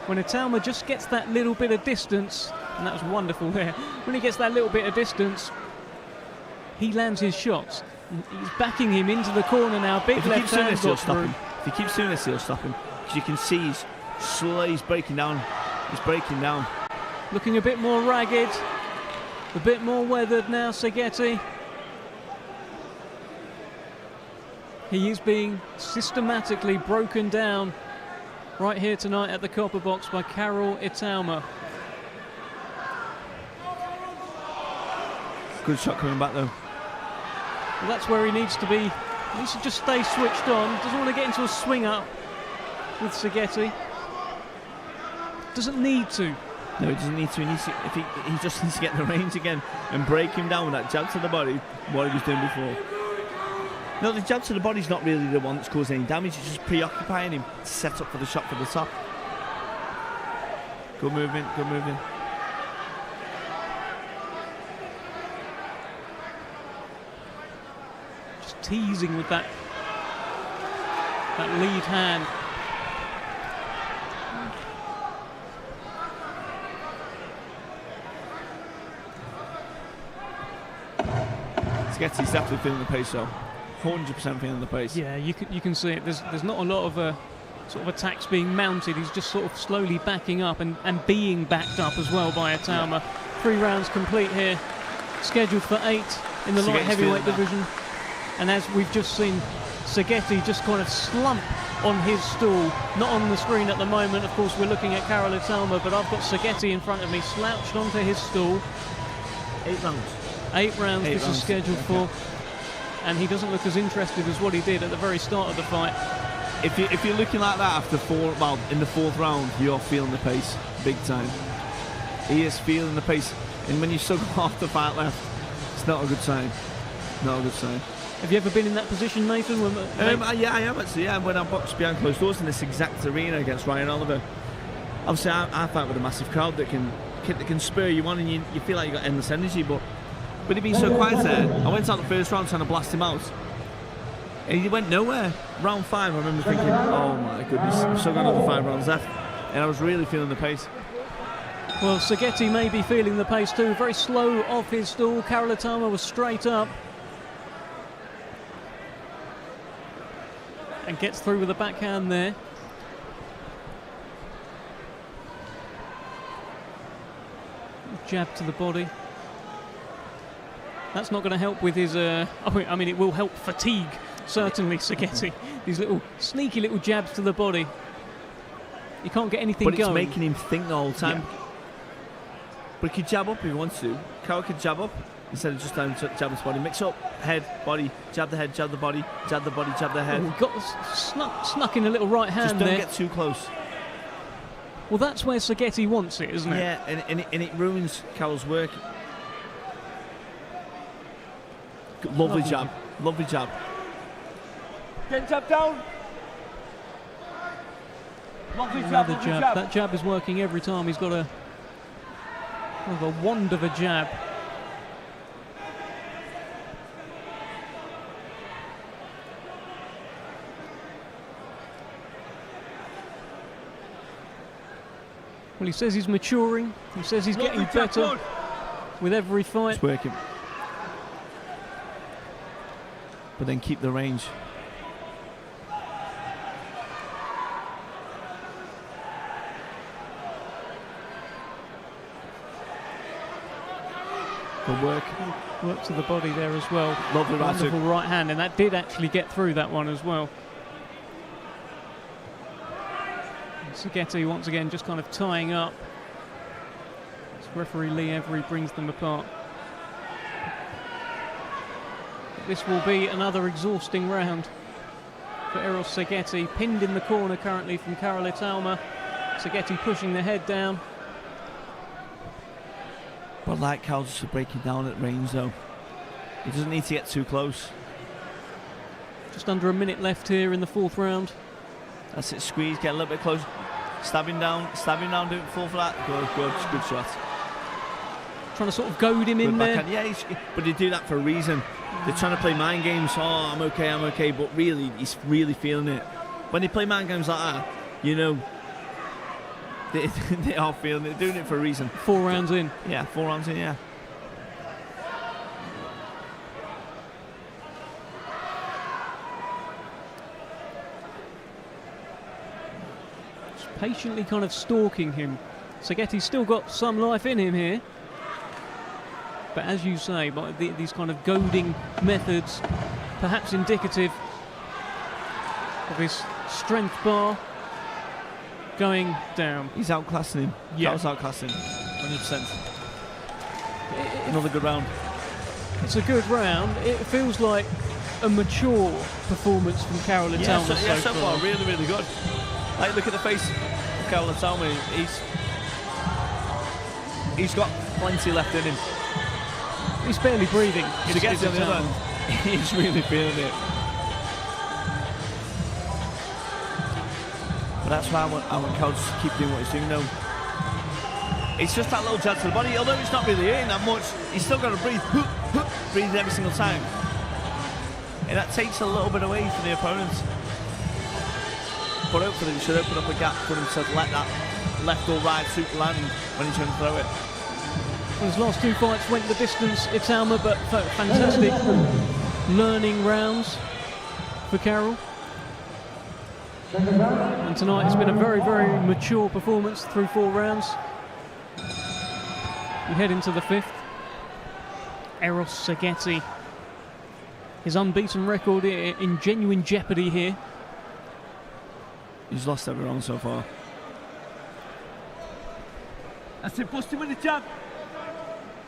when Itauma just gets that little bit of distance, and that was wonderful there, when he gets that little bit of distance, he lands his shots. And he's backing him into the corner now. Big left hand got through. If he keeps doing this, he'll stop him. Because you can see he's slow, he's breaking down. Looking a bit more ragged, a bit more weathered now, Seghetti. He is being systematically broken down right here tonight at the Copper Box by Karol Itauma. Good shot coming back though. Well, that's where he needs to be. He needs to just stay switched on. Doesn't want to get into a swing up with Seghetti. Doesn't need to. No, he doesn't need to. He just needs to get in the range again and break him down with that jab to the body, what he was doing before. No, the jab to the body's not really the one that's causing any damage. It's just preoccupying him to set up for the shot for the top. Good movement. Just teasing with that lead hand. Seghetti's definitely feeling the pace though. 100% feeling the pace. Yeah, you can see it. There's not a lot of sort of attacks being mounted. He's just sort of slowly backing up and being backed up as well by Itauma. 3 rounds complete here, scheduled for 8 in the light heavyweight division. And as we've just seen, Seghetti just kind of slump on his stool. Not on the screen at the moment, of course we're looking at Karol Itauma, but I've got Seghetti in front of me, slouched onto his stool. 8 rounds. 8 rounds this is scheduled for. And he doesn't look as interested as what he did at the very start of the fight. If you're looking like that after in the 4th round, you're feeling the pace big time. He is feeling the pace, and when you still got half the fight left, it's not a good sign. Not a good sign. Have you ever been in that position, Nathan? Yeah, I am actually. Yeah, when I boxed behind closed doors in this exact arena against Ryan Oliver. Obviously, I fight with a massive crowd that can spur you on, and you feel like you got endless energy. But he'd been so quiet there. I went out the first round trying to blast him out. And he went nowhere. Round 5, I remember thinking, oh my goodness, I've still got another 5 rounds left. And I was really feeling the pace. Well, Seghetti may be feeling the pace too. Very slow off his stool. Karol Itauma was straight up. And gets through with a backhand there. Jab to the body. That's not going to help with his... I mean, it will help fatigue. Certainly, Seghetti. These little sneaky little jabs to the body. You can't get anything going. But it's making him think the whole time. Yeah. But he could jab up if he wants to. Karol could jab up instead of just down to jab his body. Mix up head, body, jab the head, jab the body, jab the body, jab the head. Oh, got snuck in a little right hand there. Just don't get too close. Well, that's where Seghetti wants it, isn't it? Yeah, and it ruins Karol's work. Lovely jab. Lovely jab. Get jab down. Lovely jab. Another jab. That jab is working every time. He's got a wand of a jab. Well, he says he's maturing. He says he's getting better with every fight. It's working. But then keep the range. Good work. Work to the body there as well. Lovely wonderful right hand, and that did actually get through that one as well. Seghetti once again just kind of tying up. As referee Lee Every brings them apart. This will be another exhausting round for Eros Seghetti, pinned in the corner currently from Karol Itauma. Seghetti pushing the head down. But like Karol's just breaking down at range though. He doesn't need to get too close. Just under a minute left here in the 4th round. That's it, squeeze, get a little bit close. Stabbing down, do it full flat. Good shot. Trying to sort of goad him in there. Yeah, but they do that for a reason. They're trying to play mind games. Oh, I'm okay. But really, he's really feeling it. When they play mind games like that, you know, they are feeling it. They're doing it for a reason. 4 rounds in. Yeah, 4 rounds in, yeah. Patiently kind of stalking him. Seghetti's still got some life in him here. But as you say, by these kind of goading methods, perhaps indicative of his strength bar going down. He's outclassing him. Yeah. That was outclassing him, 100%. Another good round. It's a good round. It feels like a mature performance from Karol Itauma so far. Really, really good. Like, look at the face of Karol Itauma. He's got plenty left in him. He's barely breathing. To get to the other end, he's really feeling it. But that's why I want Karol to keep doing what he's doing now. It's just that little jab to the body, although it's not really hitting that much, he's still got to breathe. Breathe every single time. And that takes a little bit away from the opponents. But hopefully we should open up a gap for him to let that left or right suit land when he's trying to throw it. Well, his last 2 fights went the distance, Itauma, but fantastic learning rounds. for Karol. And tonight it's been a very, very mature performance through 4 rounds. We head into the 5th. Eros Seghetti. His unbeaten record in genuine jeopardy here. He's lost every round so far. That's it, bust him with the jab.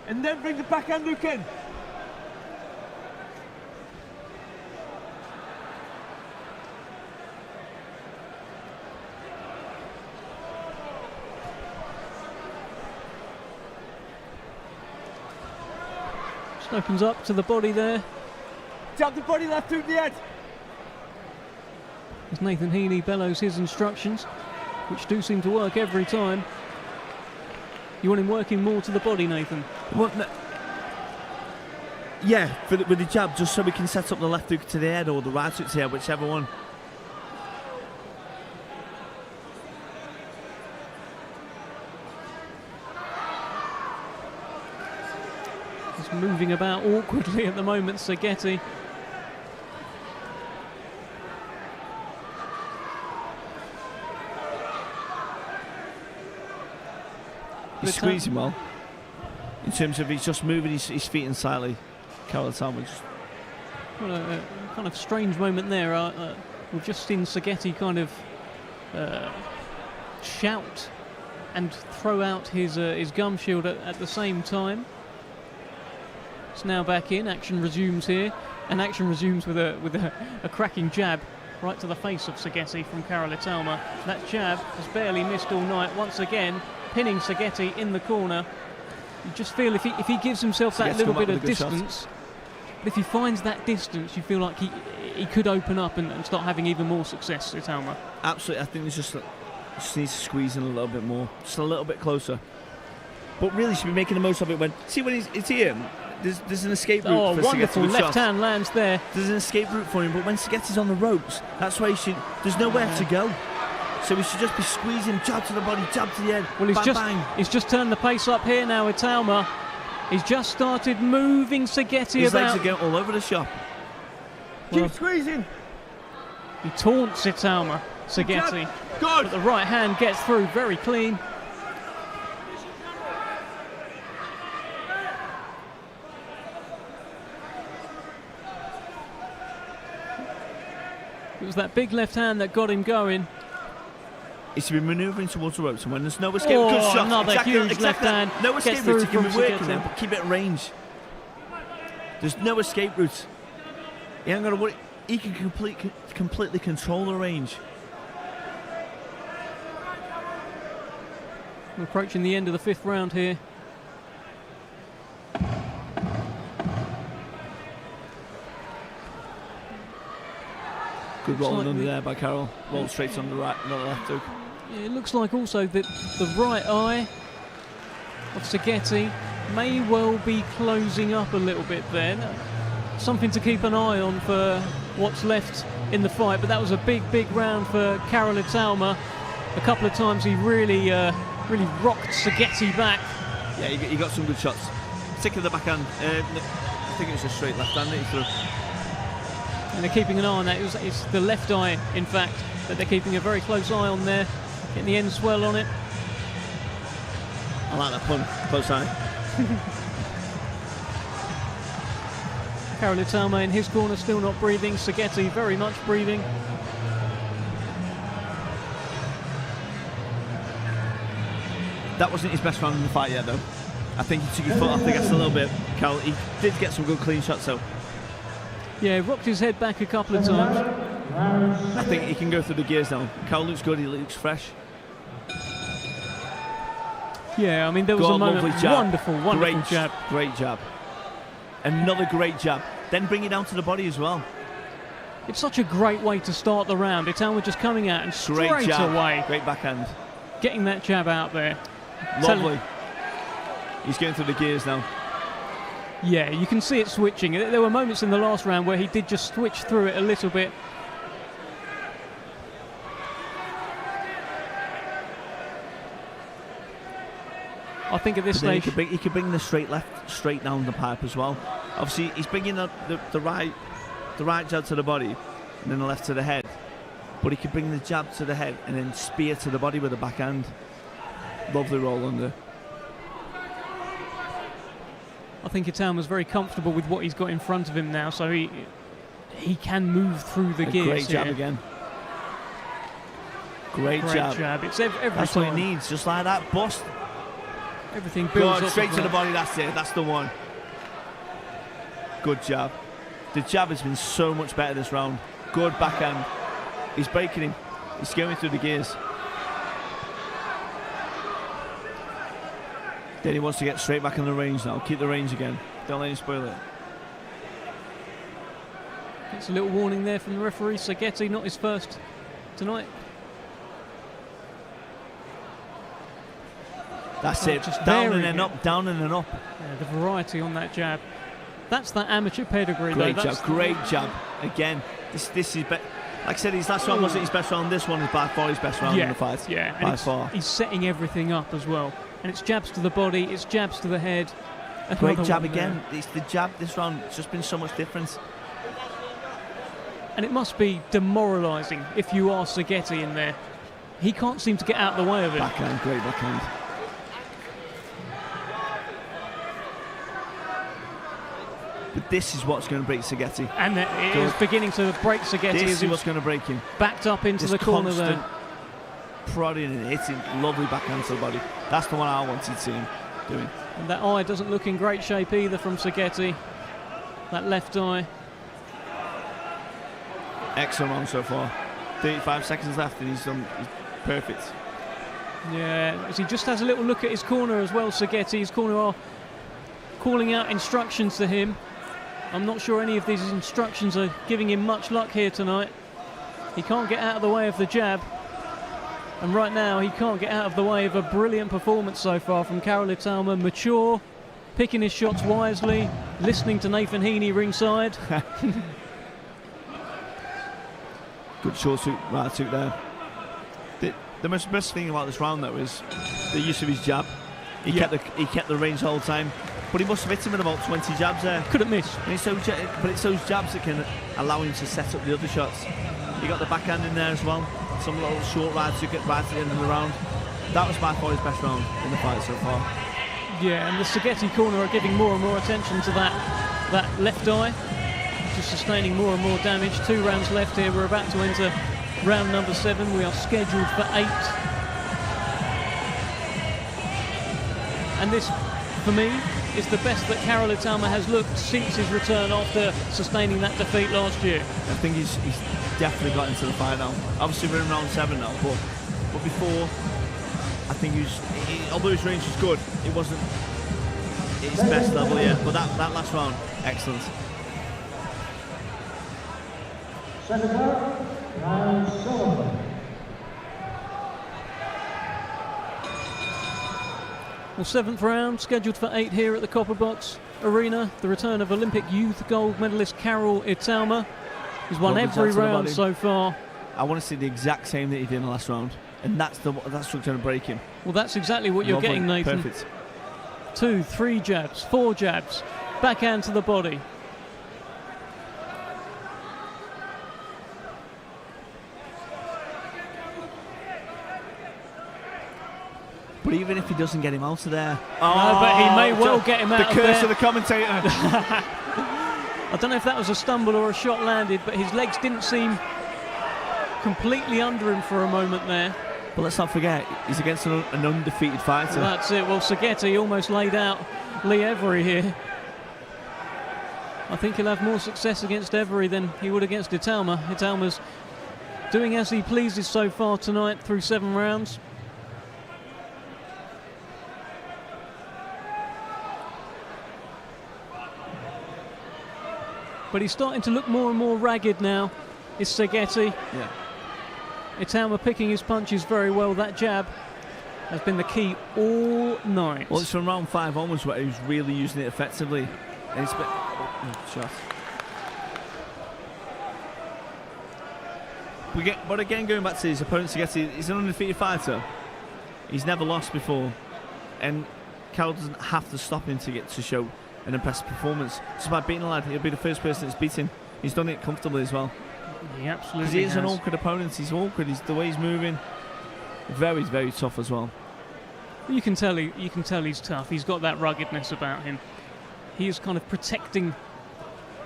And then bring the backhand hook in. Just opens up to the body there. Jab the body, left hook the head. As Nathan Heaney bellows his instructions, which do seem to work every time. You want him working more to the body, Nathan? Well, no. Yeah, with the jab, just so we can set up the left hook to the head or the right hook to the head, whichever one. He's moving about awkwardly at the moment, Seghetti. He's squeezing well. In terms of he's just moving his feet in slightly. Karol Itauma just... Well, a kind of strange moment there. We've just seen Seghetti kind of shout and throw out his gum shield at the same time. It's now back in. Action resumes here, and action resumes with a cracking jab right to the face of Seghetti from Karol Itauma. That jab has barely missed all night. Once again, pinning Seghetti in the corner. You just feel if he gives himself that little bit of distance, but if he finds that distance, you feel like he could open up and start having even more success, Itauma. Absolutely, I think there's just needs to squeeze in a little bit more, just a little bit closer. But really, should be making the most of it when it's here. There's an escape route. Oh, for wonderful Seghetti left hand lands there. There's an escape route for him, but when Seghetti's on the ropes, that's why there's nowhere to go. So he should just be squeezing, jab to the body, jab to the head. Well, he's just turned the pace up here now, Itauma. He's just started moving Seghetti His about. legs are going all over the shop. Keep squeezing. He taunts Itauma, Seghetti. Good. But the right hand gets through very clean. It was that big left hand that got him going. He should be manoeuvring towards the ropes, and when there's no escape, good shot. Another huge left hand. No escape route. He can be working Seghetti. there, but keep it at range. There's no escape route. He ain't got to worry. He can completely control the range. We're approaching the end of the 5th round here. Good rolling under there by Karol. Roll straight on the right, not the left hook. Yeah, it looks like also that the right eye of Seghetti may well be closing up a little bit there. Something to keep an eye on for what's left in the fight, but that was a big round for Karol Itauma. A couple of times he really rocked Seghetti back. Yeah, he got some good shots. Particularly the backhand. I think it was a straight left hand that he threw. And they're keeping an eye on that. It's the left eye, in fact, that they're keeping a very close eye on there. Getting the end swell on it. I like that pun. Close eye. Karol Itauma in his corner, still not breathing. Seghetti very much breathing. That wasn't his best round in the fight yet, though. I think he took his foot off the gas a little bit. Karol, he did get some good clean shots, though. Yeah, rocked his head back a couple of times. I think he can go through the gears now. Karol looks good, he looks fresh. Yeah, I mean, there was a moment. Wonderful jab. Great jab. Another great jab. Then bring it down to the body as well. It's such a great way to start the round. Itauma just coming out and straight away. Great backhand. Getting that jab out there. Lovely. He's going through the gears now. Yeah, you can see it switching. There were moments in the last round where he did just switch through it a little bit. I think at this stage he could bring the straight left straight down the pipe as well. Obviously, he's bringing the right jab to the body, and then a left to the head. But he could bring the jab to the head and then spear to the body with a backhand. Lovely roll under. I think Itauma's very comfortable with what he's got in front of him now, so he can move through the gears. Great jab again. Great jab. It's every That's time. what he needs, just like that. Bust. Everything builds up straight to the body. That's it. That's the one. Good jab. The jab has been so much better this round. Good backhand. He's breaking him. He's going through the gears. Then he wants to get straight back in the range now. Keep the range again. Don't let him spoil it. It's a little warning there from the referee. Seghetti, not his first tonight. That's it. Just Down and then up, down and then up. Yeah, the variety on that jab. That's that amateur pedigree. Great though. jab, great jab. Again, this is like I said, his last round wasn't his best round. This one is by far his best round in the fight. Yeah, by far. He's setting everything up as well. And it's jabs to the body, it's jabs to the head. Great Another jab one again. there. It's the jab this round. It's just been so much difference. And it must be demoralising if you are Seghetti in there. He can't seem to get out of the way of it. Backhand, great backhand. But this is what's going to break Seghetti. And it is beginning to break Seghetti. This is what's going to break him. Backed up into Just the corner there. Prodding and hitting, lovely backhand to the body. That's the one I wanted to see him doing. And that eye doesn't look in great shape either from Seghetti. That left eye. Excellent round so far. 35 seconds left and he's perfect. Yeah, as he just has a little look at his corner as well, Seghetti. His corner are calling out instructions to him. I'm not sure any of these instructions are giving him much luck here tonight. He can't get out of the way of the jab. And right now, he can't get out of the way of a brilliant performance so far from Karol Itauma. Mature, picking his shots wisely, listening to Nathan Heaney ringside. Good short hook, right hook there. The most best thing about this round, though, is the use of his jab. He kept the range the whole time, but he must have hit him with about 20 jabs there. Couldn't miss. And but it's those jabs that can allow him to set up the other shots. You got the backhand in there as well. Some little short right to get right at the end of the round. That was by far his best round in the fight so far. Yeah, and the Seghetti corner are giving more and more attention to that left eye, just sustaining more and more damage. 2 rounds left here. We're about to enter round number 7. We are scheduled for 8. And this, for me, is the best that Karol Itauma has looked since his return after sustaining that defeat last year. I think he's definitely got into the fight now. Obviously we're in round 7 now, but before, I think although his range was good, it wasn't his best level yet. But that last round, excellent. Well, 7th round, scheduled for 8 here at the Copper Box Arena. The return of Olympic youth gold medalist Karol Itauma. He's won every round so far. I want to see the exact same that he did in the last round, and that's what's going to break him. Well, that's exactly what you're getting, Nathan. Perfect. 2, 3 jabs, 4 jabs, backhand to the body. But even if he doesn't get him out of there, no, but he may well get him out of there. The curse of the commentator. I don't know if that was a stumble or a shot landed, but his legs didn't seem completely under him for a moment there. But let's not forget, he's against an undefeated fighter. Well, that's it. Well, Seghetti almost laid out Lee Every here. I think he'll have more success against Every than he would against Itauma. Itauma's doing as he pleases so far tonight through 7 rounds. But he's starting to look more and more ragged now, is Seghetti. Yeah. Itauma picking his punches very well. That jab has been the key all night. Well, it's from round 5 onwards where he was really using it effectively. And it's been... shot. But again, going back to his opponent, Seghetti, he's an undefeated fighter. He's never lost before. And Karol doesn't have to stop him to get to show an impressive performance. Just by beating a lad, he'll be the first person that's beaten him. He's done it comfortably as well. He absolutely Because he is an has. awkward opponent. He's awkward. The way he's moving, very, very tough as well. You can tell he's tough. He's got that ruggedness about him. He is kind of protecting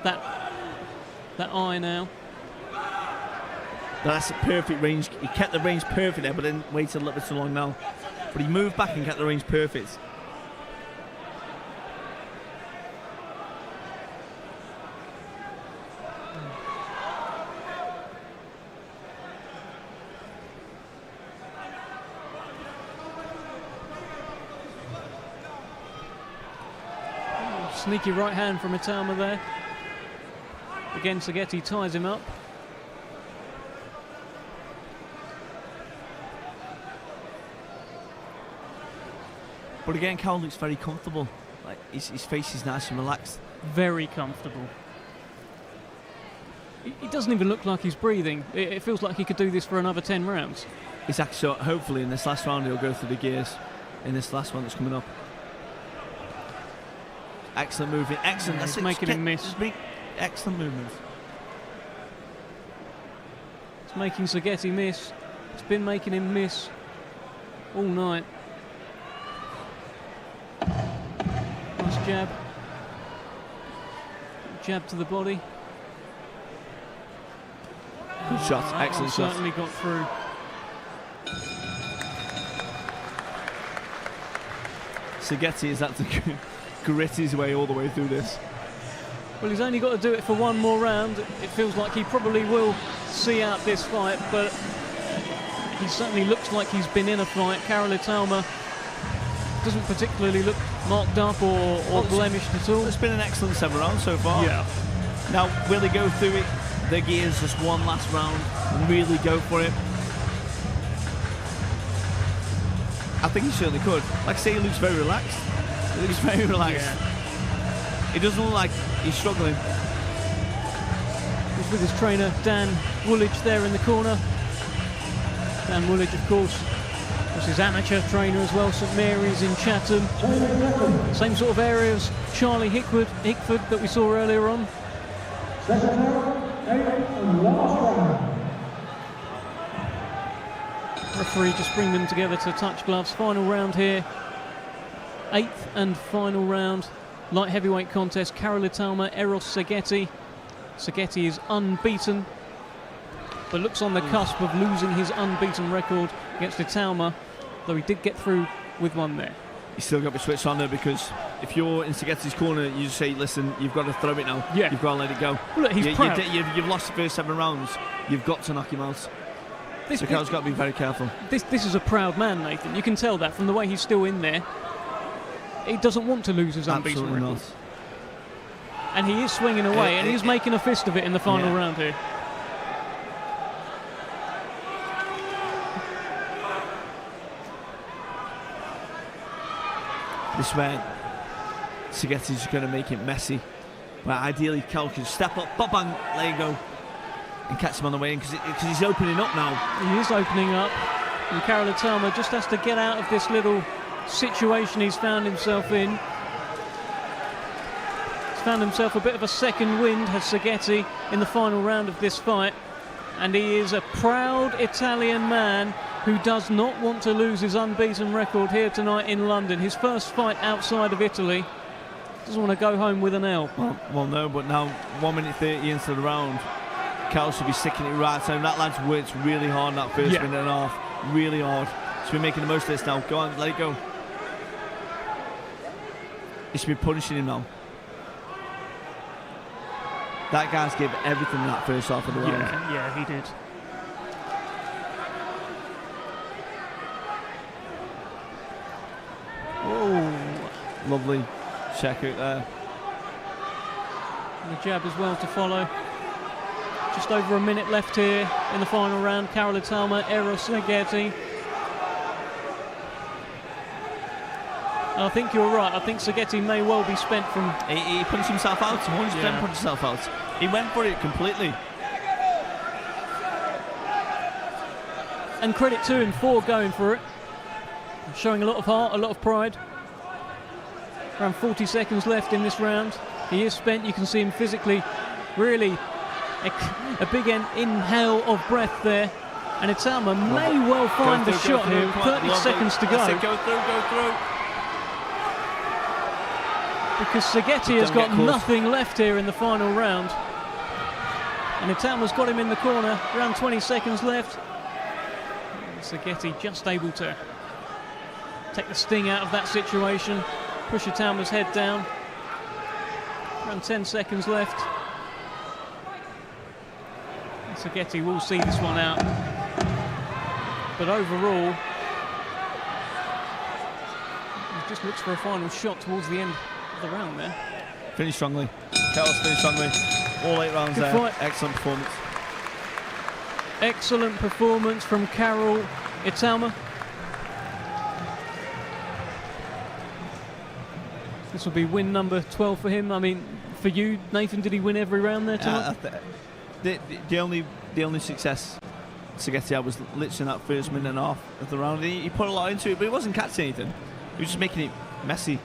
that eye now. That's a perfect range. He kept the range perfect there, but then waited a little bit too long now. But he moved back and kept the range perfect. Sneaky right hand from Itauma there. Again, Seghetti ties him up. But again, Karol looks very comfortable. Like his face is nice and relaxed. Very comfortable. He doesn't even look like he's breathing. It feels like he could do this for another 10 rounds. Exactly. So hopefully in this last round he'll go through the gears. In this last one that's coming up. Excellent movement. Excellent. Yeah, That's he's making him miss. Excellent movement. It's making Seghetti miss. It's been making him miss all night. Nice jab. Jab to the body. Good shot. That Excellent one shot. certainly got through. Seghetti is had to grit his way all the way through this. Well, he's only got to do it for one more round. It feels like he probably will see out this fight, but he certainly looks like he's been in a fight. Karol Itauma doesn't particularly look marked up or blemished at all. It's been an excellent 7 rounds so far. Yeah. Now, will he go through it? The gears, just one last round and really go for it? I think he certainly could. Like I say, he looks very relaxed. He looks very relaxed. Yeah. It doesn't look like he's struggling. He's with his trainer, Dan Woolidge, there in the corner. Dan Woolidge, of course, was his amateur trainer as well, St Mary's in Chatham. Same sort of area as Charlie Hickford that we saw earlier on. Referee just bring them together to touch gloves. Final round here. 8th and final round. Light heavyweight contest. Karol Itauma, Eros Seghetti. Seghetti is unbeaten, but looks on the cusp of losing his unbeaten record against Itauma, though he did get through with one there. He's still got to be switched on there, because if you're in Seghetti's corner, you just say, listen, you've got to throw it now. Yeah. You've got to let it go. Well, look, he's proud. You've lost the first 7 rounds. You've got to knock him out. So Karol's got to be very careful. This is a proud man, Nathan. You can tell that from the way he's still in there. He doesn't want to lose his unbeaten Absolutely record. not. And he is swinging away, and he's making a fist of it in the final round here. This is where Seghetti's going to make it messy. But ideally, Karol can step up, bang, there you go, and catch him on the way in, because he's opening up now. He is opening up, and Karol Itauma just has to get out of this little situation he's found himself in. He's found himself a bit of a second wind, has Seghetti, in the final round of this fight. And he is a proud Italian man who does not want to lose his unbeaten record here tonight in London. His first fight outside of Italy. Doesn't want to go home with an L. Well, no, but now 1 minute 30 into the round, Karol should be sticking it right home. That lad's worked really hard in that first minute and a half. Really hard. Should be making the most of this now. Go on, let it go. He should be punishing him now. That guy's gave everything in that first half of the round. Yeah, he did. Oh, lovely check out there. And the jab as well to follow. Just over a minute left here in the final round. Karol Itauma, Eros Seghetti. I think you're right. I think Seghetti may well be spent from... He punched himself out. 100% punched himself out. He went for it completely. And credit to him for going for it. Showing a lot of heart, a lot of pride. Around 40 seconds left in this round. He is spent. You can see him physically really a big inhale of breath there. And Itauma may well find the shot here. 30 seconds to go. Go through. Because Seghetti has got nothing left here in the final round. And Itauma's got him in the corner. Around 20 seconds left. Seghetti just able to take the sting out of that situation. Push Itauma's head down. Around 10 seconds left. And Seghetti will see this one out. But overall, he just looks for a final shot towards the end of the round there. Finished strongly. Carol's finished strongly. All 8 rounds Good there. fight. Excellent performance. Excellent performance from Karol Itauma. This will be win number 12 for him. I mean, for you, Nathan, did he win every round there tonight? The only success Seghetti had was literally in that first minute and a half of the round. He put a lot into it, but he wasn't catching anything. He was just making it messy.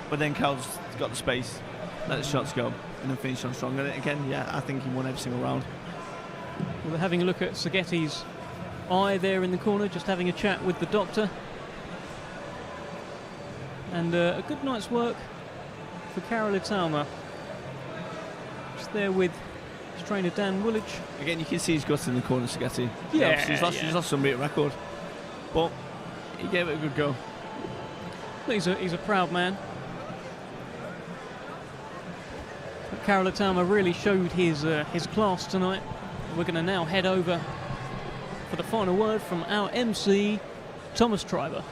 But then Carl's got the space, let the shots go, and then finished on strong. And again, yeah, I think he won every single round. Well, we're having a look at Seghetti's eye there in the corner, just having a chat with the doctor. And a good night's work for Karol Itauma. Just there with his trainer Dan Woolwich. Again, you can see he's got in the corner, Seghetti. Yeah, he's lost some beat record, but he gave it a good go. He's a proud man. But Karol Itauma really showed his class tonight. We're going to now head over for the final word from our MC, Thomas Treiber.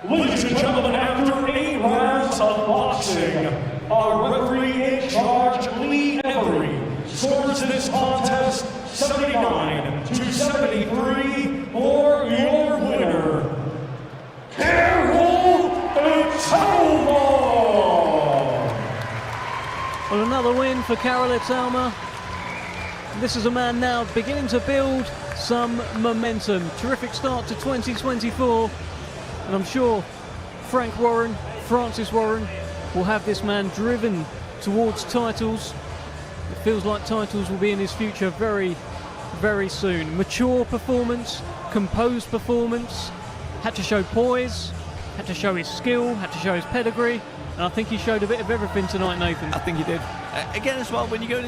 Ladies and gentlemen, after 8 rounds of boxing, our referee in charge, Lee Every, scores this contest 79-73 for your winner, Karol Itauma. Well, another win for Karol Itauma. This is a man now beginning to build some momentum. Terrific start to 2024. And I'm sure Francis Warren, will have this man driven towards titles. It feels like titles will be in his future very, very soon. Mature performance, composed performance, had to show poise, had to show his skill, had to show his pedigree, and I think he showed a bit of everything tonight, Nathan. I think he did. Again, as well, when you go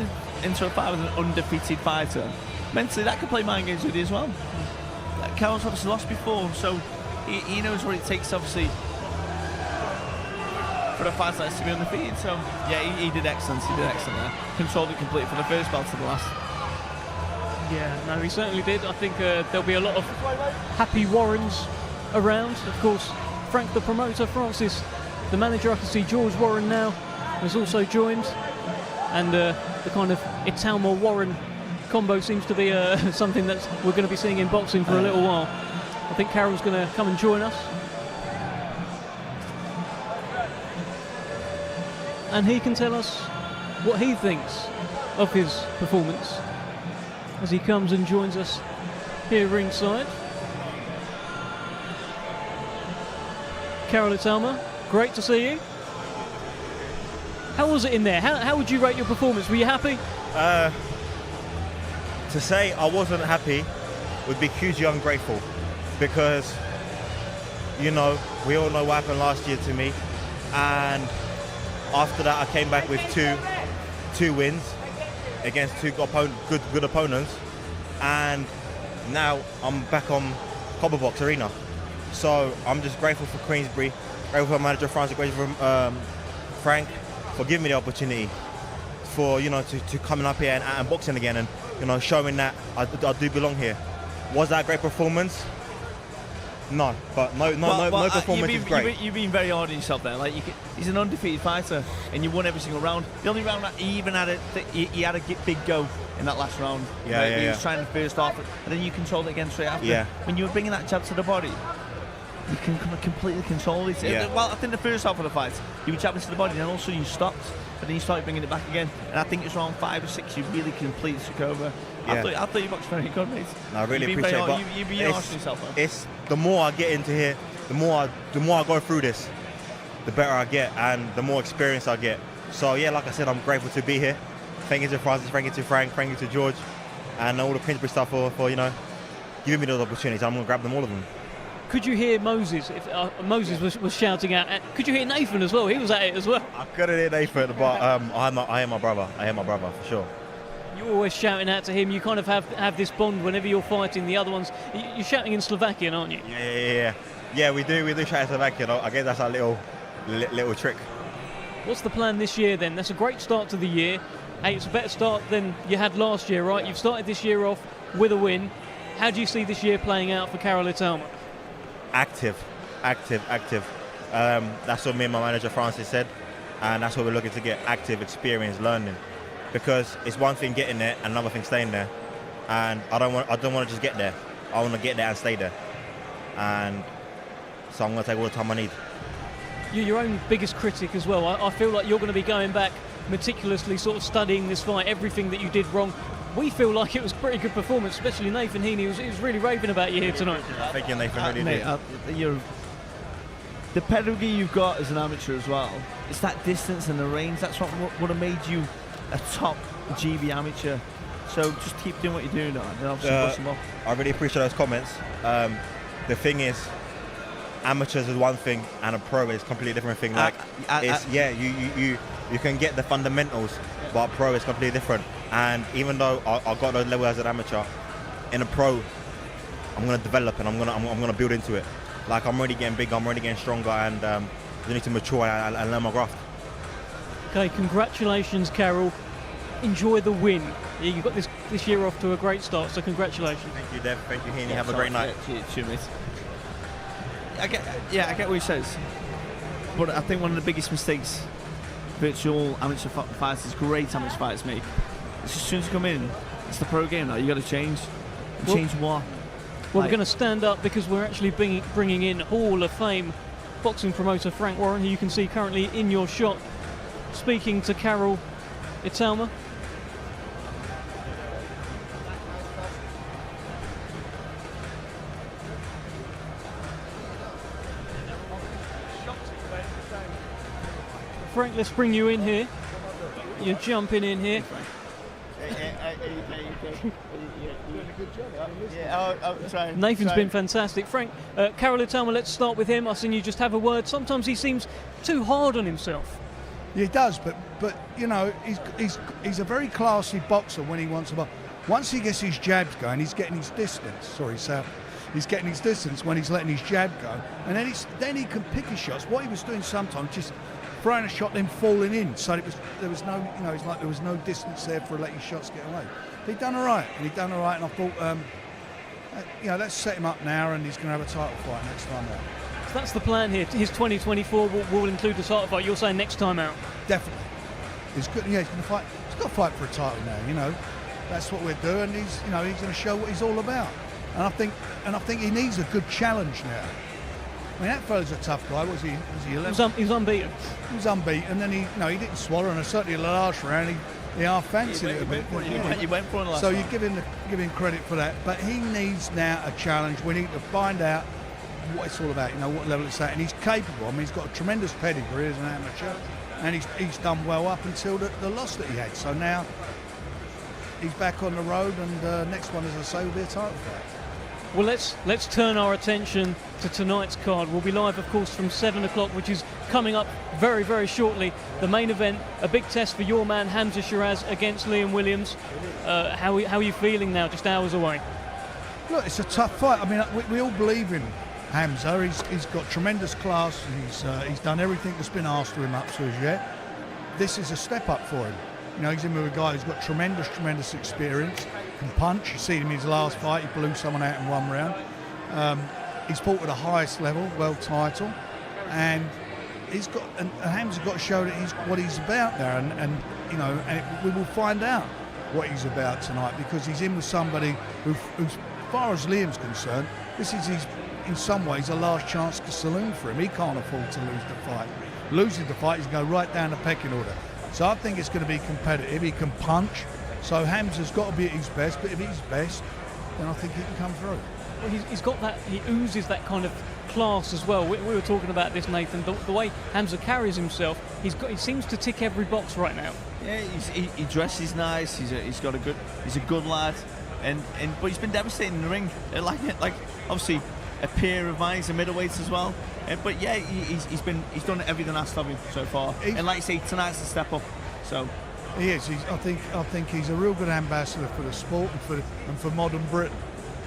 into a fight with an undefeated fighter, mentally that can play mind games with you as well. Karol's obviously lost before, so he knows what it takes, obviously, for a fighter like to be undefeated. So, yeah, he did excellent. He did excellent there. Controlled it completely from the first belt to the last. Yeah, no, he certainly did. I think there'll be a lot of happy Warrens around. Of course, Frank the promoter, Francis the manager. I can see George Warren now has also joined. And the kind of Itauma-Warren combo seems to be something that we're going to be seeing in boxing for a little while. I think Karol's going to come and join us. And he can tell us what he thinks of his performance as he comes and joins us here ringside. Karol Itauma, great to see you. How was it in there? How would you rate your performance? Were you happy? To say I wasn't happy would be hugely ungrateful, because, you know, we all know what happened last year to me, and after that I came back with two wins against two good opponents, and now I'm back on Copper Box Arena. So I'm just grateful for Queensberry, grateful for manager Francis, grateful for Frank for giving me the opportunity for, you know, to coming up here and boxing again, and, you know, showing that I do belong here. Was that a great performance? No, but no performance is great. You've been very hard on yourself there. Like, he's an undefeated fighter, and you won every single round. The only round that he even had he had a big go in that last round. He was trying to first off, and then you controlled it again straight after. Yeah. When you were bringing that jab to the body, you can completely control it. Yeah. Well, I think the first half of the fight, you were jabbing to the body, and also you stopped, but then you started bringing it back again. And I think it's round 5 or 6 you really completely took over. Yeah. I thought you boxed very good, mate. No, I really appreciate it. But you've been harsh on yourself, man. It's the more I get into here, the more I go through this, the better I get, and the more experience I get. So yeah, like I said, I'm grateful to be here. Thank you to Francis, thank you to Frank, thank you to George, and all the Queensberry stuff for you know, giving me those opportunities. I'm going to grab them, all of them. Could you hear Moses? If Moses was shouting out, could you hear Nathan as well? He was at it as well. I couldn't hear Nathan, but I hear my brother. I hear my brother for sure. You're always shouting out to him. You kind of have this bond whenever you're fighting the other ones. You're shouting in Slovakian, aren't you? Yeah, we do shout in Slovakian. I guess that's our little trick. What's the plan this year then? That's a great start to the year. Hey, it's a better start than you had last year, right? You've started this year off with a win. How do you see this year playing out for Karol Itauma? Active. That's what me and my manager Francis said, and that's what we're looking to get: active, experience, learning. Because it's one thing getting there, and another thing staying there. And I don't want to just get there. I want to get there and stay there. And so I'm going to take all the time I need. You're your own biggest critic as well. I feel like you're going to be going back meticulously, sort of studying this fight, everything that you did wrong. We feel like it was a pretty good performance, especially Nathan Heaney. He was really raving about you here tonight. Thank you, Nathan. Really mate, the pedigree you've got as an amateur as well. It's that distance and the range. That's what would have made you a top GB amateur. So just keep doing what you're doing, and obviously push them up. I really appreciate those comments. The thing is, amateurs is one thing, and a pro is a completely different thing. Like, you can get the fundamentals, but a pro is completely different. And even though I got those levels as an amateur, in a pro, I'm going to develop and I'm going to build into it. Like, I'm already getting bigger, I'm already getting stronger, and I need to mature and learn my craft. Okay, congratulations, Karol. Enjoy the win. Yeah, you got this year off to a great start, so congratulations. Thank you, Dev. Thank you, Heaney. Have a great night. Cheers, mate. I get what he says, but I think one of the biggest mistakes virtual amateur fighters, great amateur fighters make, is as soon as you come in, it's the pro game now. You got to change. Change what? Well, we're going to stand up because we're actually bringing in Hall of Fame boxing promoter Frank Warren, who you can see currently in your shot, speaking to Karol Itauma. Frank, let's bring you in here. You're jumping in here. Nathan's been fantastic. Frank, Karol Itauma, let's start with him. I've seen you just have a word. Sometimes he seems too hard on himself. Yeah, he does, but you know, he's a very classy boxer when he wants to box. Once he gets his jabs going, he's getting his distance. Sorry, Sal. He's getting his distance when he's letting his jab go, and then he can pick his shots. What he was doing sometimes, just throwing a shot, then falling in. So there was no, you know, it's like there was no distance there for letting shots get away. But he done all right, and I thought, you know, let's set him up now, and he's going to have a title fight next time out. So that's the plan here. His 2024 will include the title fight. You're saying next time out? Definitely. He's good. Yeah, he's going to fight. He's got to fight for a title now. You know, that's what we're doing. He's going to show what he's all about. And I think he needs a good challenge now. I mean, that fella's a tough guy. Was he 11? He was unbeaten. He was unbeaten, and he didn't swallow. And certainly in the last round, he half fancied it a bit. He went for it last so round. you give him credit for that. But he needs now a challenge. We need to find out what it's all about. You know, what level it's at, and he's capable. I mean, he's got a tremendous pedigree as an amateur, and he's done well up until the loss that he had. So now he's back on the road, and next one, as I say, will be a title fight. Well, let's turn our attention to tonight's card. We'll be live, of course, from 7 o'clock, which is coming up very, very shortly. The main event, a big test for your man Hamzah Sheeraz against Liam Williams. How are you feeling now, just hours away? Look, it's a tough fight. I mean, we all believe in Hamzah. He's got tremendous class. He's done everything that's been asked of him up to as yet. This is a step up for him. You know, he's in with a guy who's got tremendous experience, can punch. You see him in his last fight, he blew someone out in one round. He's fought at the highest level, world title, and Hamzah's got to show that what he's about there, and you know, and we will find out what he's about tonight, because he's in with somebody who, as far as Liam's concerned, this is in some ways a last chance saloon for him. He can't afford to lose the fight. Losing the fight, he's going to go right down the pecking order. So I think it's going to be competitive. He can punch. So Hamzah's got to be at his best. But if he's best, then I think he can come through. he's got that. He oozes that kind of class as well. We were talking about this, Nathan. The way Hamzah carries himself, he seems to tick every box right now. Yeah, he dresses nice. He's a good lad, but he's been devastating in the ring. Like obviously a peer of mine, he's a middleweight as well. But yeah, he's done everything asked of him so far. And like you say, tonight's the step up. So he is. I think he's a real good ambassador for the sport and for modern Britain.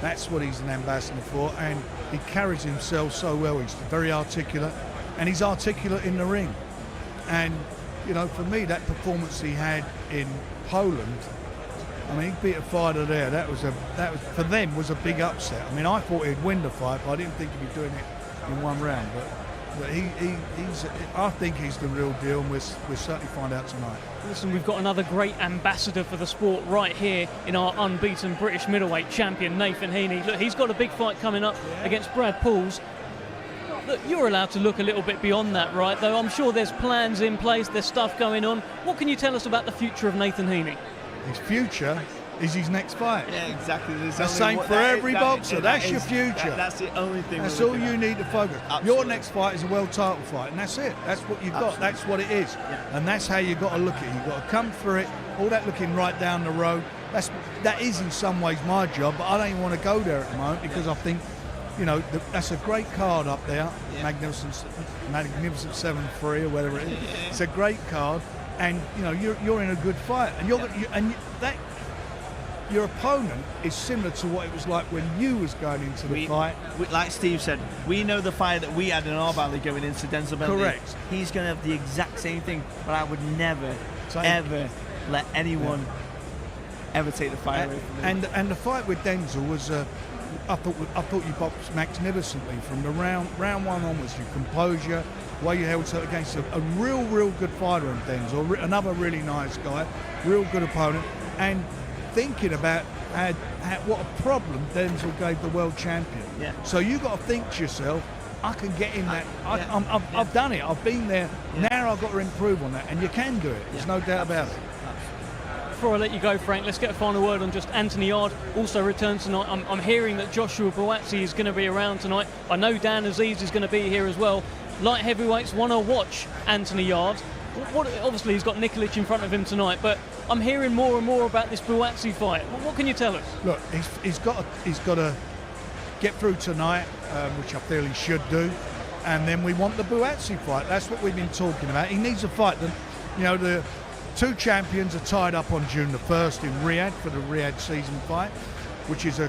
That's what he's an ambassador for, and he carries himself so well. He's very articulate, and he's articulate in the ring. And you know, for me, that performance he had in Poland, I mean, he beat a fighter there. That was for them was a big upset. I mean, I thought he'd win the fight, but I didn't think he'd be doing it in one round. But I think he's the real deal, and we'll certainly find out tonight. Listen, we've got another great ambassador for the sport right here in our unbeaten British middleweight champion, Nathan Heaney. Look, he's got a big fight coming up against Brad Pauls. Look, you're allowed to look a little bit beyond that, right? Though I'm sure there's plans in place, there's stuff going on. What can you tell us about the future of Nathan Heaney? His future is his next fight. Yeah, exactly. That's the same for every boxer. That's your future. That's the only thing. That's all you need to focus. Absolutely. Your next fight is a world title fight, and that's it. That's what you've got. That's what it is. Yeah. And that's how you've got to look at it. You've got to come through it. All that looking right down the road. That is in some ways my job, but I don't even want to go there at the moment because I think, you know, that's a great card up there. Yeah. Magnificent 7-3 or whatever it is. Yeah. It's a great card, and you know you're in a good fight, and your opponent is similar to what it was like when you was going into the fight. Like Steve said, we know the fight that we had in our valley going into Denzel Bentley. Correct. He's going to have the exact same thing, but I would never, ever let anyone ever take the fight away from me. And the fight with Denzel was, I thought you boxed magnificently from the round one onwards. Your composure, the way you held yourself against a real good fighter in Denzel, another really nice guy, real good opponent, and thinking about what a problem Denzel gave the world champion. Yeah. So you got to think to yourself, I can get in that. I've done it. I've been there. Yeah. Now I've got to improve on that, and you can do it. There's no doubt about it. Before I let you go, Frank, let's get a final word on just Anthony Yard. Also returns tonight. I'm hearing that Joshua Buatsi is going to be around tonight. I know Dan Aziz is going to be here as well. Light heavyweights want to watch Anthony Yard. Obviously, he's got Nikolic in front of him tonight, but I'm hearing more and more about this Buatsi fight. What can you tell us? Look, he's got to get through tonight, which I feel he should do, and then we want the Buatsi fight. That's what we've been talking about. He needs a fight. The two champions are tied up on June the 1st in Riyadh for the Riyadh season fight, which is a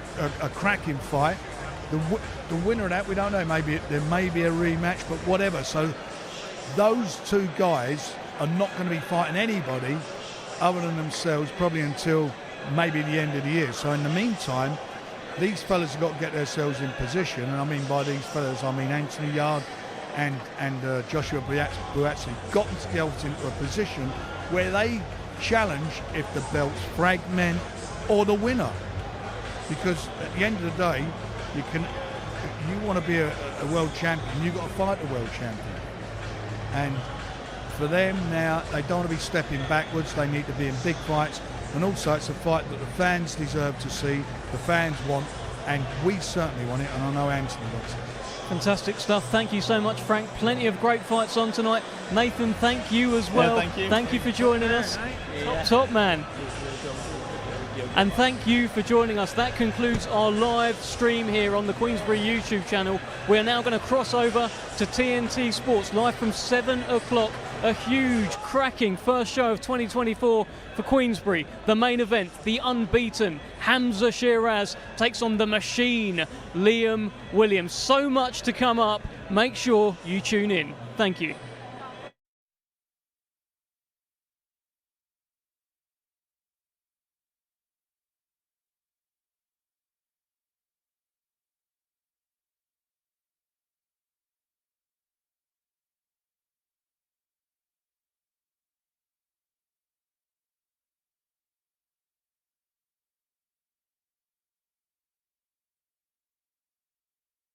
cracking fight. The winner of that, we don't know. There may be a rematch, but whatever. So those two guys are not going to be fighting anybody other than themselves probably until maybe the end of the year. So in the meantime, these fellas have got to get themselves in position, and I mean by these fellas, I mean Anthony Yard and Joshua Buatsi got themselves into a position where they challenge if the belts fragment or the winner. Because at the end of the day, if you want to be a world champion, you've got to fight the world champion. And for them now, they don't want to be stepping backwards. They need to be in big fights, and also it's a fight that the fans deserve to see, the fans want, and we certainly want it, and I know Anthony wants it. Fantastic stuff. Thank you so much, Frank. Plenty of great fights on tonight. Nathan, thank you as well. Yeah, thank you for joining us. Top man. And thank you for joining us. That concludes our live stream here on the Queensberry YouTube channel. We are now going to cross over to TNT Sports live from 7 o'clock. A huge, cracking first show of 2024 for Queensberry. The main event, the unbeaten Hamzah Sheeraz takes on the machine, Liam Williams. So much to come up. Make sure you tune in. Thank you.